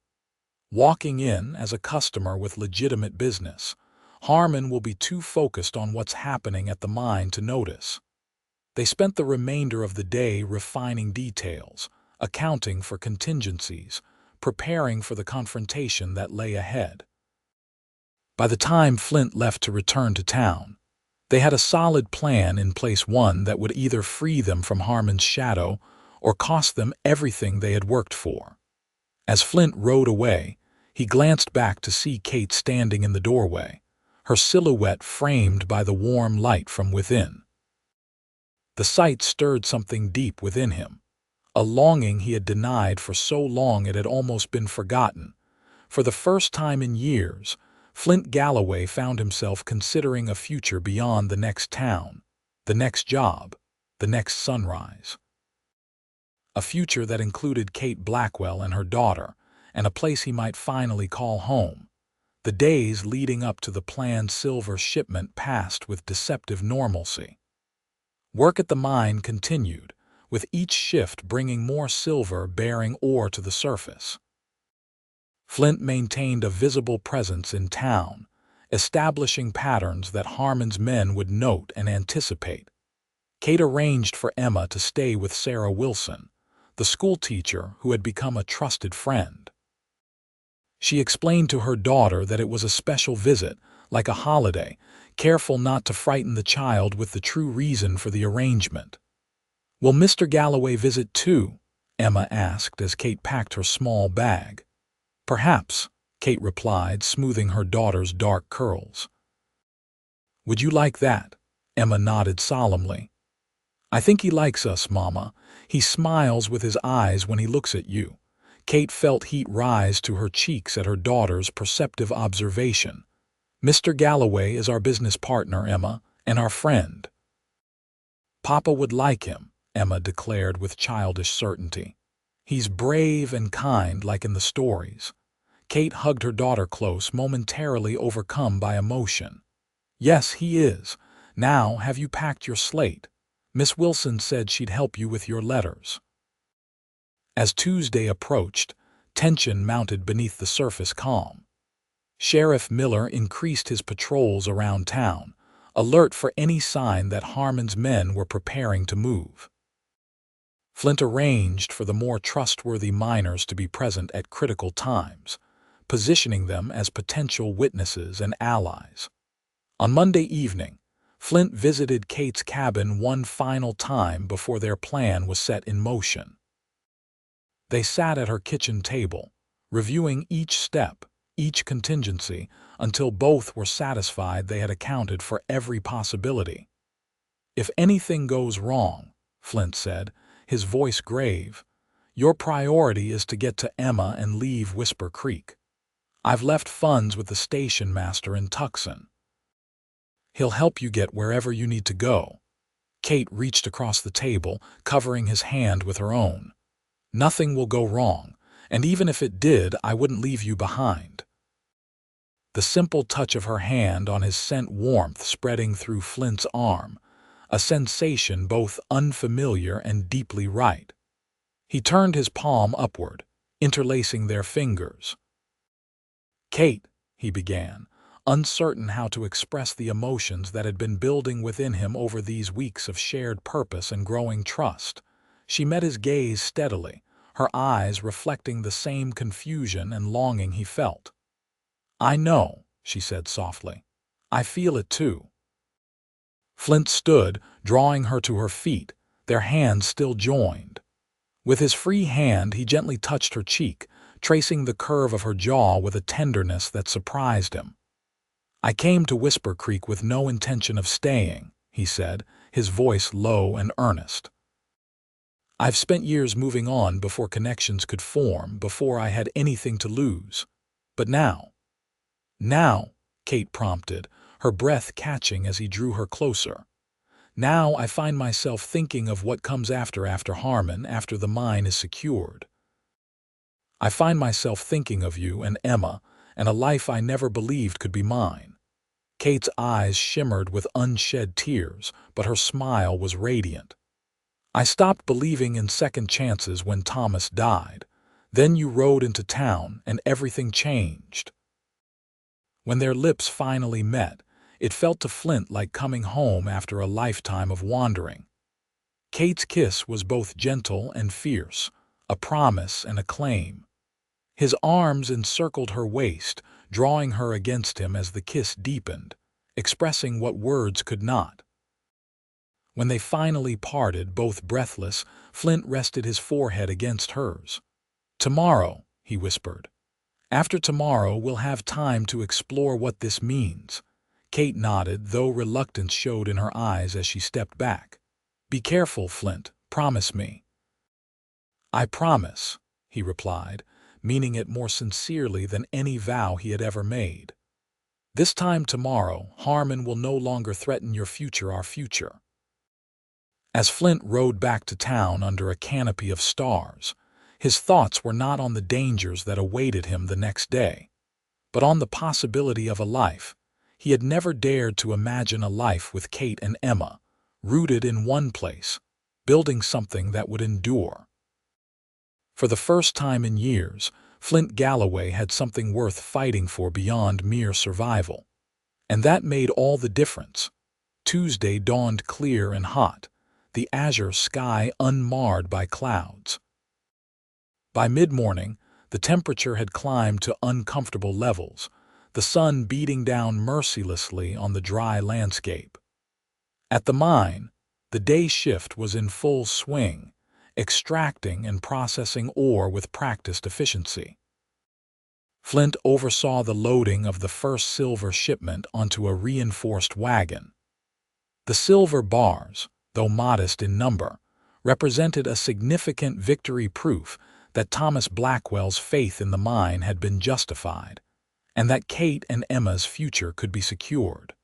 Walking in as a customer with legitimate business. Harmon will be too focused on what's happening at the mine to notice. They spent the remainder of the day refining details, accounting for contingencies, preparing for the confrontation that lay ahead. By the time Flint left to return to town, they had a solid plan in place, one that would either free them from Harmon's shadow or cost them everything they had worked for. As Flint rode away, he glanced back to see Kate standing in the doorway, her silhouette framed by the warm light from within. The sight stirred something deep within him, a longing he had denied for so long it had almost been forgotten. For the first time in years, Flint Galloway found himself considering a future beyond the next town, the next job, the next sunrise. A future that included Kate Blackwell and her daughter, and a place he might finally call home. The days leading up to the planned silver shipment passed with deceptive normalcy. Work at the mine continued, with each shift bringing more silver-bearing ore to the surface. Flint maintained a visible presence in town, establishing patterns that Harmon's men would note and anticipate. Kate arranged for Emma to stay with Sarah Wilson, the schoolteacher who had become a trusted friend. She explained to her daughter that it was a special visit, like a holiday, careful not to frighten the child with the true reason for the arrangement. "Will Mr. Galloway visit too?" Emma asked as Kate packed her small bag. "Perhaps," Kate replied, smoothing her daughter's dark curls. "Would you like that?" Emma nodded solemnly. "I think he likes us, Mama. He smiles with his eyes when he looks at you." Kate felt heat rise to her cheeks at her daughter's perceptive observation. "Mr. Galloway is our business partner, Emma, and our friend." "Papa would like him," Emma declared with childish certainty. "He's brave and kind like in the stories." Kate hugged her daughter close, momentarily overcome by emotion. "Yes, he is. Now, have you packed your slate? Miss Wilson said she'd help you with your letters." As Tuesday approached, tension mounted beneath the surface calm. Sheriff Miller increased his patrols around town, alert for any sign that Harmon's men were preparing to move. Flint arranged for the more trustworthy miners to be present at critical times, positioning them as potential witnesses and allies. On Monday evening, Flint visited Kate's cabin one final time before their plan was set in motion. They sat at her kitchen table, reviewing each step, each contingency, until both were satisfied they had accounted for every possibility. "If anything goes wrong," Flint said, his voice grave, "your priority is to get to Emma and leave Whisper Creek. I've left funds with the station master in Tucson. He'll help you get wherever you need to go." Kate reached across the table, covering his hand with her own. "Nothing will go wrong, and even if it did, I wouldn't leave you behind." The simple touch of her hand on his sent warmth spreading through Flint's arm, a sensation both unfamiliar and deeply right. He turned his palm upward, interlacing their fingers. "Kate," he began, uncertain how to express the emotions that had been building within him over these weeks of shared purpose and growing trust. She met his gaze steadily, her eyes reflecting the same confusion and longing he felt. "I know," she said softly. "I feel it too." Flint stood, drawing her to her feet, their hands still joined. With his free hand he gently touched her cheek, tracing the curve of her jaw with a tenderness that surprised him. "I came to Whisper Creek with no intention of staying," he said, his voice low and earnest. "I've spent years moving on before connections could form, before I had anything to lose. But now—" "Now," Kate prompted, her breath catching as he drew her closer. "Now I find myself thinking of what comes after Harmon, after the mine is secured. I find myself thinking of you and Emma, and a life I never believed could be mine." Kate's eyes shimmered with unshed tears, but her smile was radiant. "I stopped believing in second chances when Thomas died. Then you rode into town, and everything changed." When their lips finally met, it felt to Flint like coming home after a lifetime of wandering. Kate's kiss was both gentle and fierce, a promise and a claim. His arms encircled her waist, drawing her against him as the kiss deepened, expressing what words could not. When they finally parted, both breathless, Flint rested his forehead against hers. "Tomorrow," he whispered. "After tomorrow, we'll have time to explore what this means." Kate nodded, though reluctance showed in her eyes as she stepped back. "Be careful, Flint. Promise me." "I promise," he replied, meaning it more sincerely than any vow he had ever made. "This time tomorrow, Harmon will no longer threaten your future, our future." As Flint rode back to town under a canopy of stars, his thoughts were not on the dangers that awaited him the next day, but on the possibility of a life. He had never dared to imagine a life with Kate and Emma, rooted in one place, building something that would endure. For the first time in years, Flint Galloway had something worth fighting for beyond mere survival. And that made all the difference. Tuesday dawned clear and hot, the azure sky unmarred by clouds. By mid-morning, the temperature had climbed to uncomfortable levels, the sun beating down mercilessly on the dry landscape. At the mine, the day shift was in full swing, extracting and processing ore with practiced efficiency. Flint oversaw the loading of the first silver shipment onto a reinforced wagon. The silver bars, though modest in number, represented a significant victory, proof that Thomas Blackwell's faith in the mine had been justified, and that Kate and Emma's future could be secured.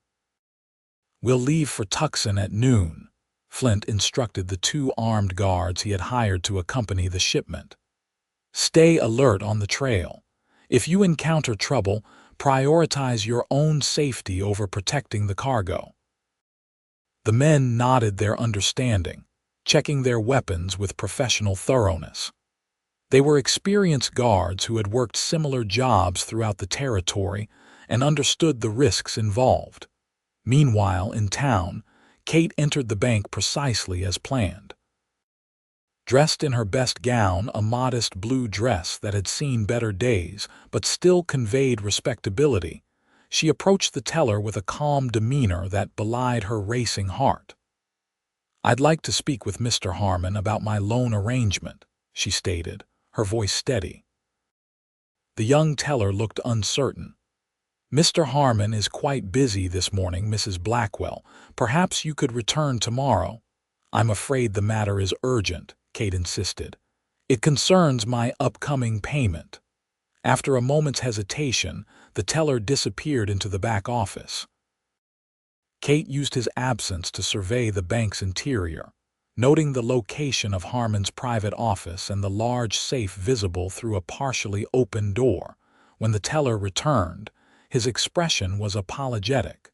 "We'll leave for Tucson at noon," Flint instructed the 2 armed guards he had hired to accompany the shipment. "Stay alert on the trail. If you encounter trouble, prioritize your own safety over protecting the cargo." The men nodded their understanding, checking their weapons with professional thoroughness. They were experienced guards who had worked similar jobs throughout the territory and understood the risks involved. Meanwhile, in town, Kate entered the bank precisely as planned. Dressed in her best gown, a modest blue dress that had seen better days but still conveyed respectability, she approached the teller with a calm demeanor that belied her racing heart. "I'd like to speak with Mr. Harmon about my loan arrangement," she stated, her voice steady. The young teller looked uncertain. "Mr. Harmon is quite busy this morning, Mrs. Blackwell. Perhaps you could return tomorrow." "I'm afraid the matter is urgent," Kate insisted. "It concerns my upcoming payment." After a moment's hesitation, the teller disappeared into the back office. Kate used his absence to survey the bank's interior, noting the location of Harmon's private office and the large safe visible through a partially open door. When the teller returned, his expression was apologetic.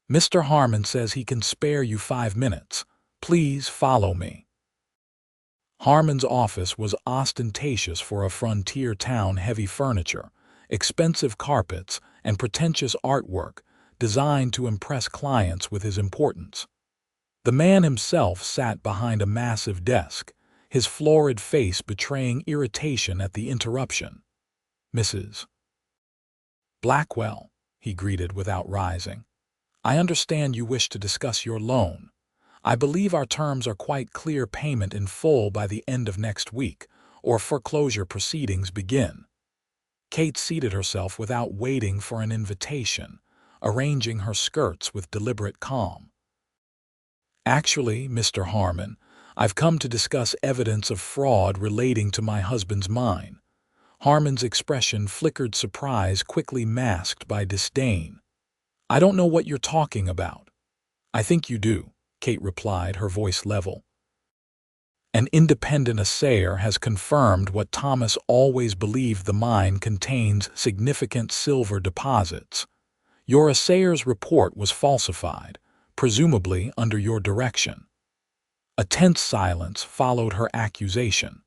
"Mr. Harmon says he can spare you 5 minutes. Please follow me." Harmon's office was ostentatious for a frontier town, heavy furniture, expensive carpets, and pretentious artwork designed to impress clients with his importance. The man himself sat behind a massive desk, his florid face betraying irritation at the interruption. "Mrs. Blackwell," he greeted without rising, "I understand you wish to discuss your loan. I believe our terms are quite clear: payment in full by the end of next week, or foreclosure proceedings begin." Kate seated herself without waiting for an invitation, arranging her skirts with deliberate calm. "Actually, Mr. Harmon, I've come to discuss evidence of fraud relating to my husband's mine." Harmon's expression flickered surprise, quickly masked by disdain. "I don't know what you're talking about." "I think you do," Kate replied, her voice level. "An independent assayer has confirmed what Thomas always believed: the mine contains significant silver deposits. Your assayer's report was falsified, presumably under your direction." A tense silence followed her accusation.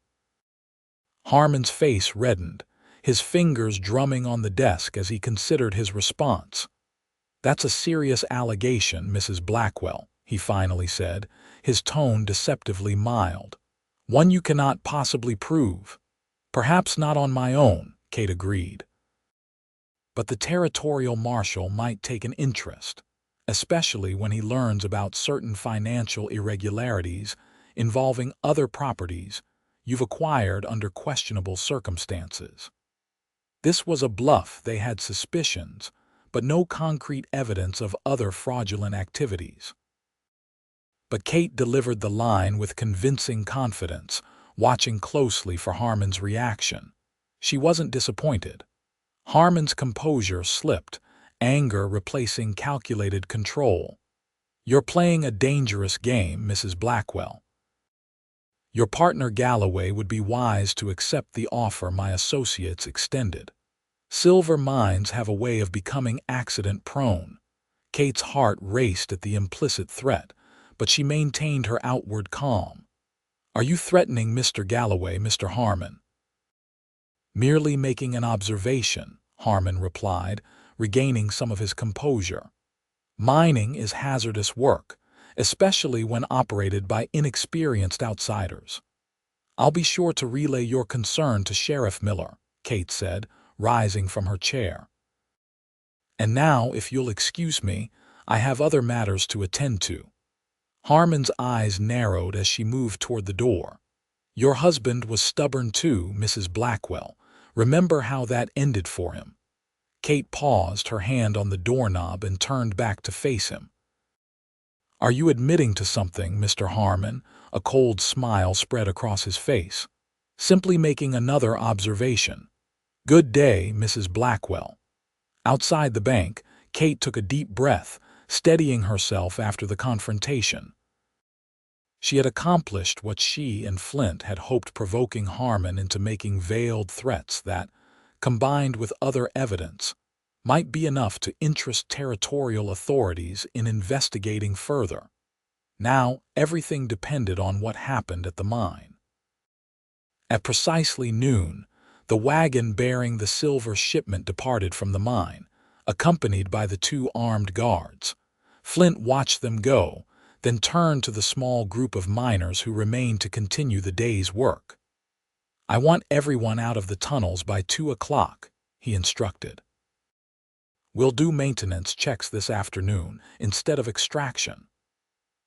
Harmon's face reddened, his fingers drumming on the desk as he considered his response. "That's a serious allegation, Mrs. Blackwell," he finally said, his tone deceptively mild. "One you cannot possibly prove." "Perhaps not on my own," Kate agreed. "But the territorial marshal might take an interest, especially when he learns about certain financial irregularities involving other properties you've acquired under questionable circumstances." This was a bluff. They had suspicions, but no concrete evidence of other fraudulent activities. But Kate delivered the line with convincing confidence, watching closely for Harmon's reaction. She wasn't disappointed. Harmon's composure slipped, anger replacing calculated control. "You're playing a dangerous game, Mrs. Blackwell. Your partner Galloway would be wise to accept the offer my associates extended. Silver mines have a way of becoming accident-prone." Kate's heart raced at the implicit threat, but she maintained her outward calm. "Are you threatening Mr. Galloway, Mr. Harmon?" "Merely making an observation," Harmon replied, regaining some of his composure. "Mining is hazardous work, especially when operated by inexperienced outsiders." "I'll be sure to relay your concern to Sheriff Miller," Kate said, rising from her chair. "And now, if you'll excuse me, I have other matters to attend to." Harmon's eyes narrowed as she moved toward the door. "Your husband was stubborn too, Mrs. Blackwell. Remember how that ended for him." Kate paused, her hand on the doorknob, and turned back to face him. "Are you admitting to something, Mr. Harmon?" A cold smile spread across his face. "Simply making another observation." "Good day, Mrs. Blackwell." Outside the bank, Kate took a deep breath, steadying herself after the confrontation. She had accomplished what she and Flint had hoped, provoking Harmon into making veiled threats that, combined with other evidence, might be enough to interest territorial authorities in investigating further. Now, everything depended on what happened at the mine. At precisely noon, the wagon bearing the silver shipment departed from the mine, accompanied by the two armed guards. Flint watched them go, then turned to the small group of miners who remained to continue the day's work. "I want everyone out of the tunnels by 2 o'clock, he instructed. "We'll do maintenance checks this afternoon instead of extraction."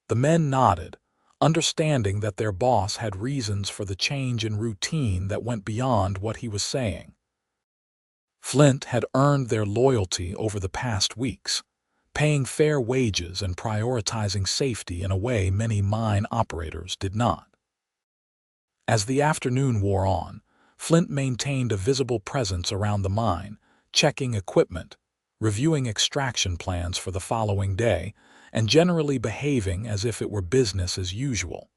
The men nodded, understanding that their boss had reasons for the change in routine that went beyond what he was saying. Flint had earned their loyalty over the past weeks, paying fair wages and prioritizing safety in a way many mine operators did not. As the afternoon wore on, Flint maintained a visible presence around the mine, checking equipment, reviewing extraction plans for the following day, and generally behaving as if it were business as usual.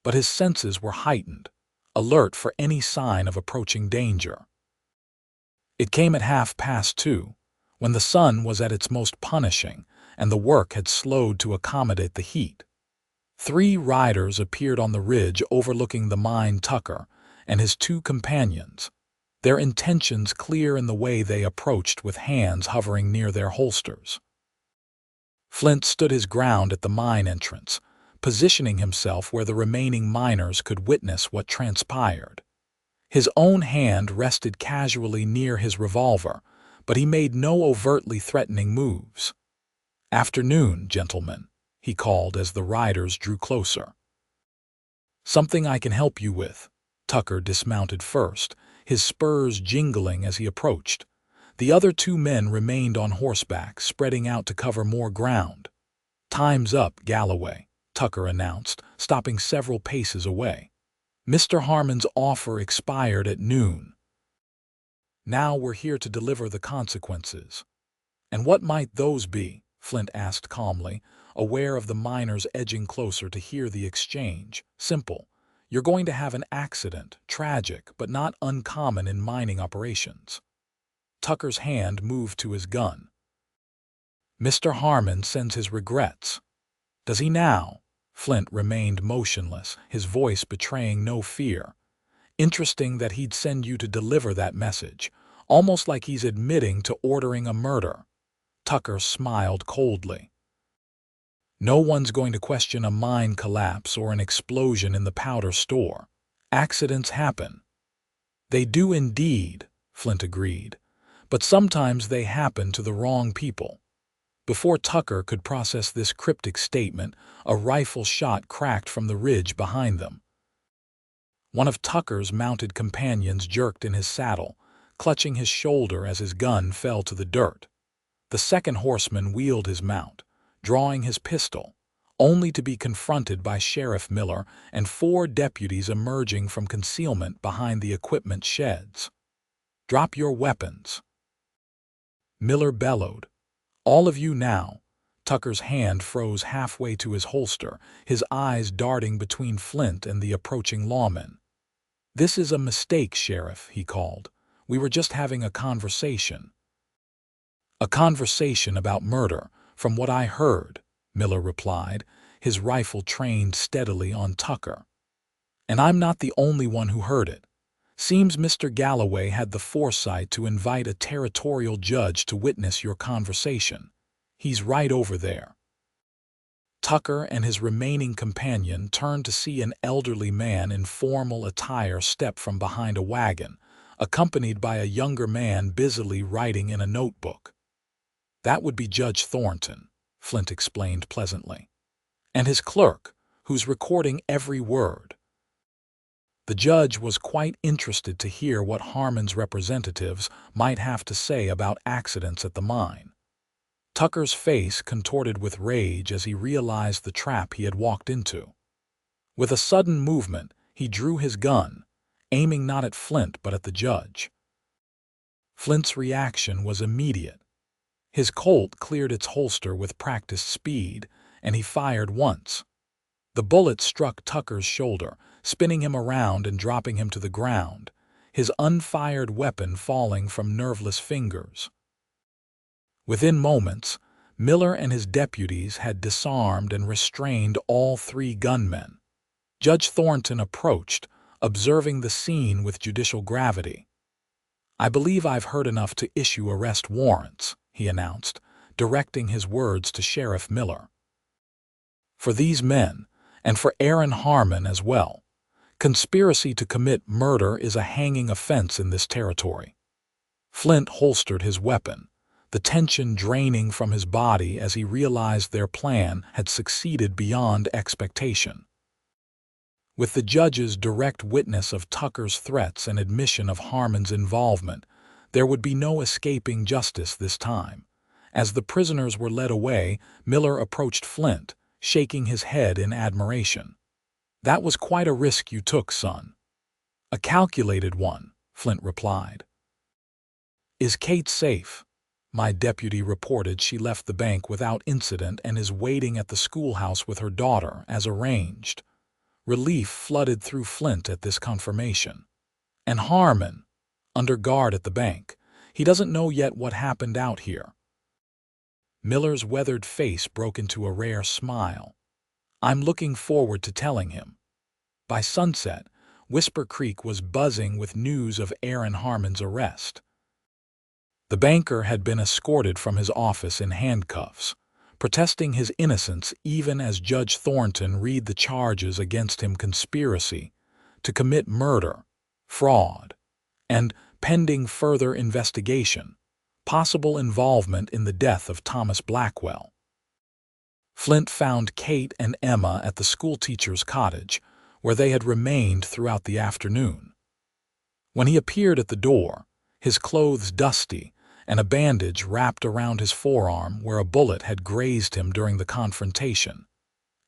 But his senses were heightened, alert for any sign of approaching danger. It came at 2:30, when the sun was at its most punishing and the work had slowed to accommodate the heat. 3 riders appeared on the ridge overlooking the mine: Tucker and his 2 companions, their intentions clear in the way they approached, with hands hovering near their holsters. Flint stood his ground at the mine entrance, positioning himself where the remaining miners could witness what transpired. His own hand rested casually near his revolver, but he made no overtly threatening moves. "Afternoon, gentlemen," he called as the riders drew closer. "Something I can help you with?" Tucker dismounted first, his spurs jingling as he approached. The other two men remained on horseback, spreading out to cover more ground. "Time's up, Galloway," Tucker announced, stopping several paces away. "Mr. Harmon's offer expired at noon. Now we're here to deliver the consequences." "And what might those be?" Flint asked calmly, aware of the miners edging closer to hear the exchange. "Simple. You're going to have an accident, tragic, but not uncommon in mining operations." Tucker's hand moved to his gun. "Mr. Harmon sends his regrets." "Does he now?" Flint remained motionless, his voice betraying no fear. "Interesting that he'd send you to deliver that message, almost like he's admitting to ordering a murder." Tucker smiled coldly. "No one's going to question a mine collapse or an explosion in the powder store. Accidents happen." "They do indeed," Flint agreed. "But sometimes they happen to the wrong people." Before Tucker could process this cryptic statement, a rifle shot cracked from the ridge behind them. One of Tucker's mounted companions jerked in his saddle, clutching his shoulder as his gun fell to the dirt. The second horseman wheeled his mount, drawing his pistol, only to be confronted by Sheriff Miller and 4 deputies emerging from concealment behind the equipment sheds. "Drop your weapons," Miller bellowed. "All of you now." Tucker's hand froze halfway to his holster, his eyes darting between Flint and the approaching lawmen. "This is a mistake, Sheriff," he called. "We were just having a conversation." "A conversation about murder, from what I heard," Miller replied, his rifle trained steadily on Tucker. "And I'm not the only one who heard it. Seems Mr. Galloway had the foresight to invite a territorial judge to witness your conversation. He's right over there." Tucker and his remaining companion turned to see an elderly man in formal attire step from behind a wagon, accompanied by a younger man busily writing in a notebook. "That would be Judge Thornton," Flint explained pleasantly. "And his clerk, who's recording every word." The judge was quite interested to hear what Harmon's representatives might have to say about accidents at the mine. Tucker's face contorted with rage as he realized the trap he had walked into. With a sudden movement, he drew his gun, aiming not at Flint but at the judge. Flint's reaction was immediate. His Colt cleared its holster with practiced speed, and he fired once. The bullet struck Tucker's shoulder, spinning him around and dropping him to the ground, his unfired weapon falling from nerveless fingers. Within moments, Miller and his deputies had disarmed and restrained all 3 gunmen. Judge Thornton approached, observing the scene with judicial gravity. "I believe I've heard enough to issue arrest warrants," he announced, directing his words to Sheriff Miller. "For these men, and for Aaron Harmon as well. Conspiracy to commit murder is a hanging offense in this territory." Flint holstered his weapon, the tension draining from his body as he realized their plan had succeeded beyond expectation. With the judge's direct witness of Tucker's threats and admission of Harmon's involvement, there would be no escaping justice this time. As the prisoners were led away, Miller approached Flint, shaking his head in admiration. "That was quite a risk you took, son." "A calculated one," Flint replied. "Is Kate safe?" "My deputy reported she left the bank without incident and is waiting at the schoolhouse with her daughter, as arranged." Relief flooded through Flint at this confirmation. "And Harmon, under guard at the bank. He doesn't know yet what happened out here." Miller's weathered face broke into a rare smile. "I'm looking forward to telling him." By sunset, Whisper Creek was buzzing with news of Aaron Harmon's arrest. The banker had been escorted from his office in handcuffs, protesting his innocence even as Judge Thornton read the charges against him: conspiracy to commit murder, fraud, and, pending further investigation, possible involvement in the death of Thomas Blackwell. Flint found Kate and Emma at the schoolteacher's cottage, where they had remained throughout the afternoon. When he appeared at the door, his clothes dusty and a bandage wrapped around his forearm where a bullet had grazed him during the confrontation.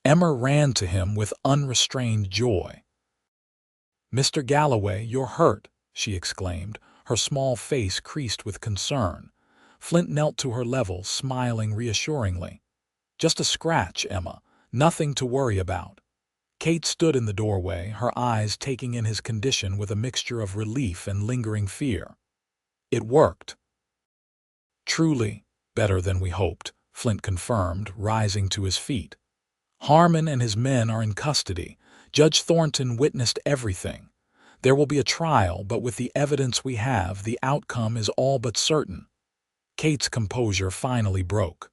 Emma ran to him with unrestrained joy. "Mr. Galloway, you're hurt," she exclaimed, her small face creased with concern. Flint knelt to her level, smiling reassuringly. "Just a scratch, Emma. Nothing to worry about." Kate stood in the doorway, her eyes taking in his condition with a mixture of relief and lingering fear. "It worked." "Truly, better than we hoped," Flint confirmed, rising to his feet. "Harmon and his men are in custody. Judge Thornton witnessed everything. There will be a trial, but with the evidence we have, the outcome is all but certain." Kate's composure finally broke.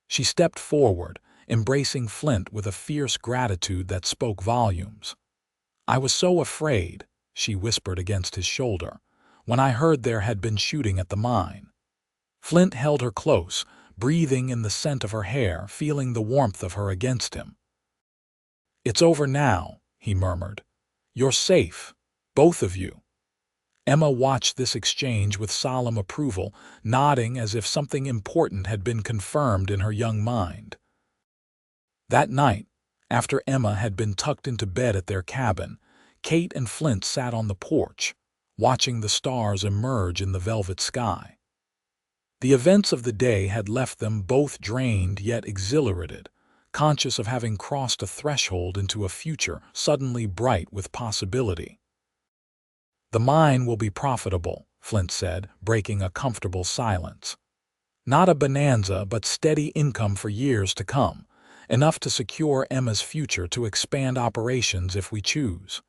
She stepped forward, embracing Flint with a fierce gratitude that spoke volumes. "I was so afraid," she whispered against his shoulder, "when I heard there had been shooting at the mine." Flint held her close, breathing in the scent of her hair, feeling the warmth of her against him. "It's over now," he murmured. "You're safe, both of you." Emma watched this exchange with solemn approval, nodding as if something important had been confirmed in her young mind. That night, after Emma had been tucked into bed at their cabin, Kate and Flint sat on the porch, watching the stars emerge in the velvet sky. The events of the day had left them both drained yet exhilarated, conscious of having crossed a threshold into a future suddenly bright with possibility. "The mine will be profitable," Flint said, breaking a comfortable silence. "Not a bonanza, but steady income for years to come, enough to secure Emma's future to expand operations if we choose."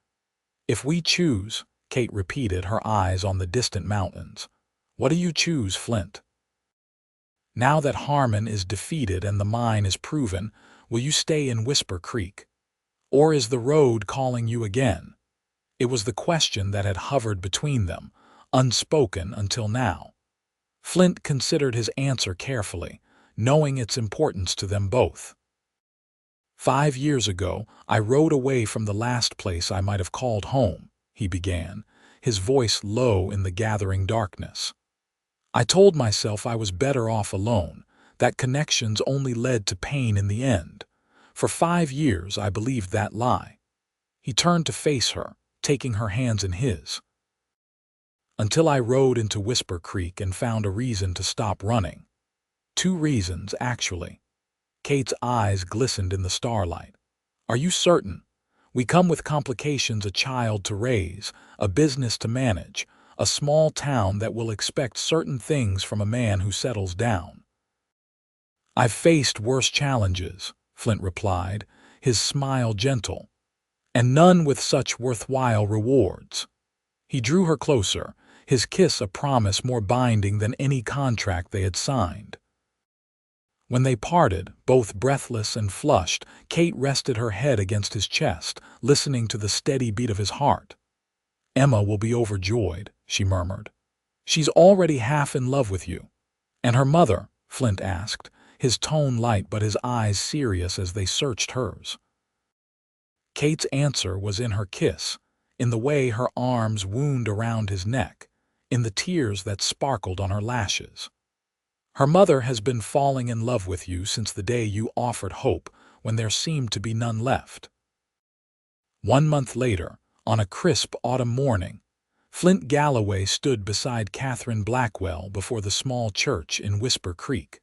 "If we choose," Kate repeated, her eyes on the distant mountains. "What do you choose, Flint?" "Now that Harmon is defeated and the mine is proven, will you stay in Whisper Creek? Or is the road calling you again?" It was the question that had hovered between them, unspoken until now. Flint considered his answer carefully, knowing its importance to them both. "5 years ago, I rode away from the last place I might have called home," he began, his voice low in the gathering darkness. "I told myself I was better off alone, that connections only led to pain in the end. For 5 years I believed that lie." He turned to face her, taking her hands in his. "Until I rode into Whisper Creek and found a reason to stop running. 2 reasons, actually." Kate's eyes glistened in the starlight. "Are you certain? We come with complications, a child to raise, a business to manage, a small town that will expect certain things from a man who settles down." "I've faced worse challenges," Flint replied, his smile gentle, "and none with such worthwhile rewards." He drew her closer, his kiss a promise more binding than any contract they had signed. When they parted, both breathless and flushed, Kate rested her head against his chest, listening to the steady beat of his heart. "Emma will be overjoyed," she murmured. "She's already half in love with you." "And her mother?" Flint asked, his tone light but his eyes serious as they searched hers. Kate's answer was in her kiss, in the way her arms wound around his neck, in the tears that sparkled on her lashes. "Her mother has been falling in love with you since the day you offered hope when there seemed to be none left." 1 month later, on a crisp autumn morning, Flint Galloway stood beside Katherine Blackwell before the small church in Whisper Creek.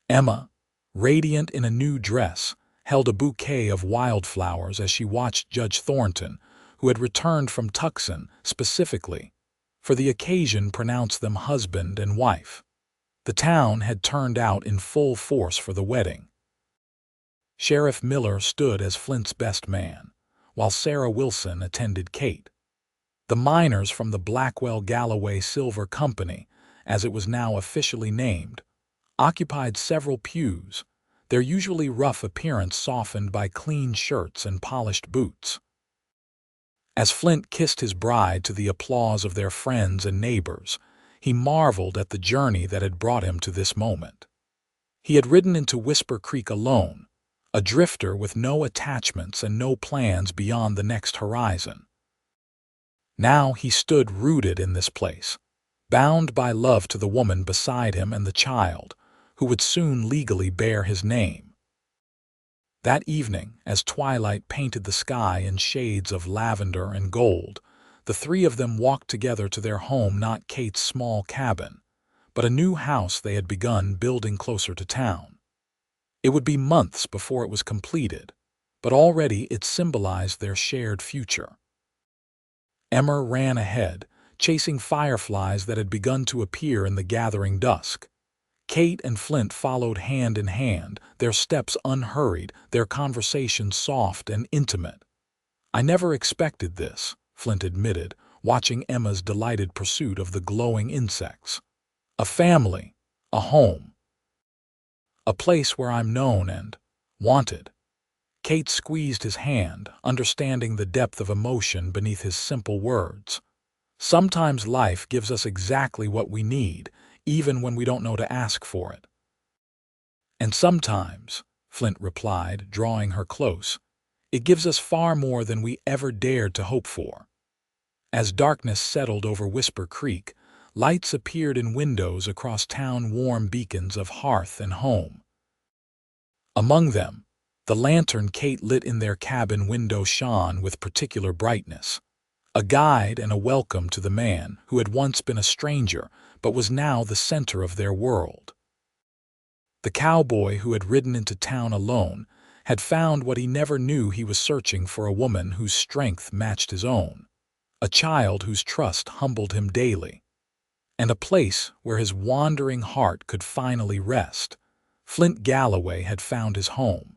Emma, radiant in a new dress, held a bouquet of wildflowers as she watched Judge Thornton, who had returned from Tucson specifically for the occasion, pronounce them husband and wife. The town had turned out in full force for the wedding. Sheriff Miller stood as Flint's best man, while Sarah Wilson attended Kate. The miners from the Blackwell Galloway Silver Company, as it was now officially named, occupied several pews, their usually rough appearance softened by clean shirts and polished boots. As Flint kissed his bride to the applause of their friends and neighbors, he marveled at the journey that had brought him to this moment. He had ridden into Whisper Creek alone, a drifter with no attachments and no plans beyond the next horizon. Now he stood rooted in this place, bound by love to the woman beside him and the child, who would soon legally bear his name. That evening, as twilight painted the sky in shades of lavender and gold, the three of them walked together to their home, not Kate's small cabin, but a new house they had begun building closer to town. It would be months before it was completed, but already it symbolized their shared future. Emma ran ahead, chasing fireflies that had begun to appear in the gathering dusk. Kate and Flint followed hand in hand, their steps unhurried, their conversation soft and intimate. "I never expected this," Flint admitted, watching Emma's delighted pursuit of the glowing insects. "A family, a home, a place where I'm known and wanted." Kate squeezed his hand, understanding the depth of emotion beneath his simple words. "Sometimes life gives us exactly what we need, even when we don't know to ask for it." "And sometimes," Flint replied, drawing her close, "it gives us far more than we ever dared to hope for." As darkness settled over Whisper Creek, lights appeared in windows across town, warm beacons of hearth and home. Among them, the lantern Kate lit in their cabin window shone with particular brightness, a guide and a welcome to the man who had once been a stranger but was now the center of their world. The cowboy who had ridden into town alone had found what he never knew he was searching for: a woman whose strength matched his own, a child whose trust humbled him daily, and a place where his wandering heart could finally rest. Flint Galloway had found his home.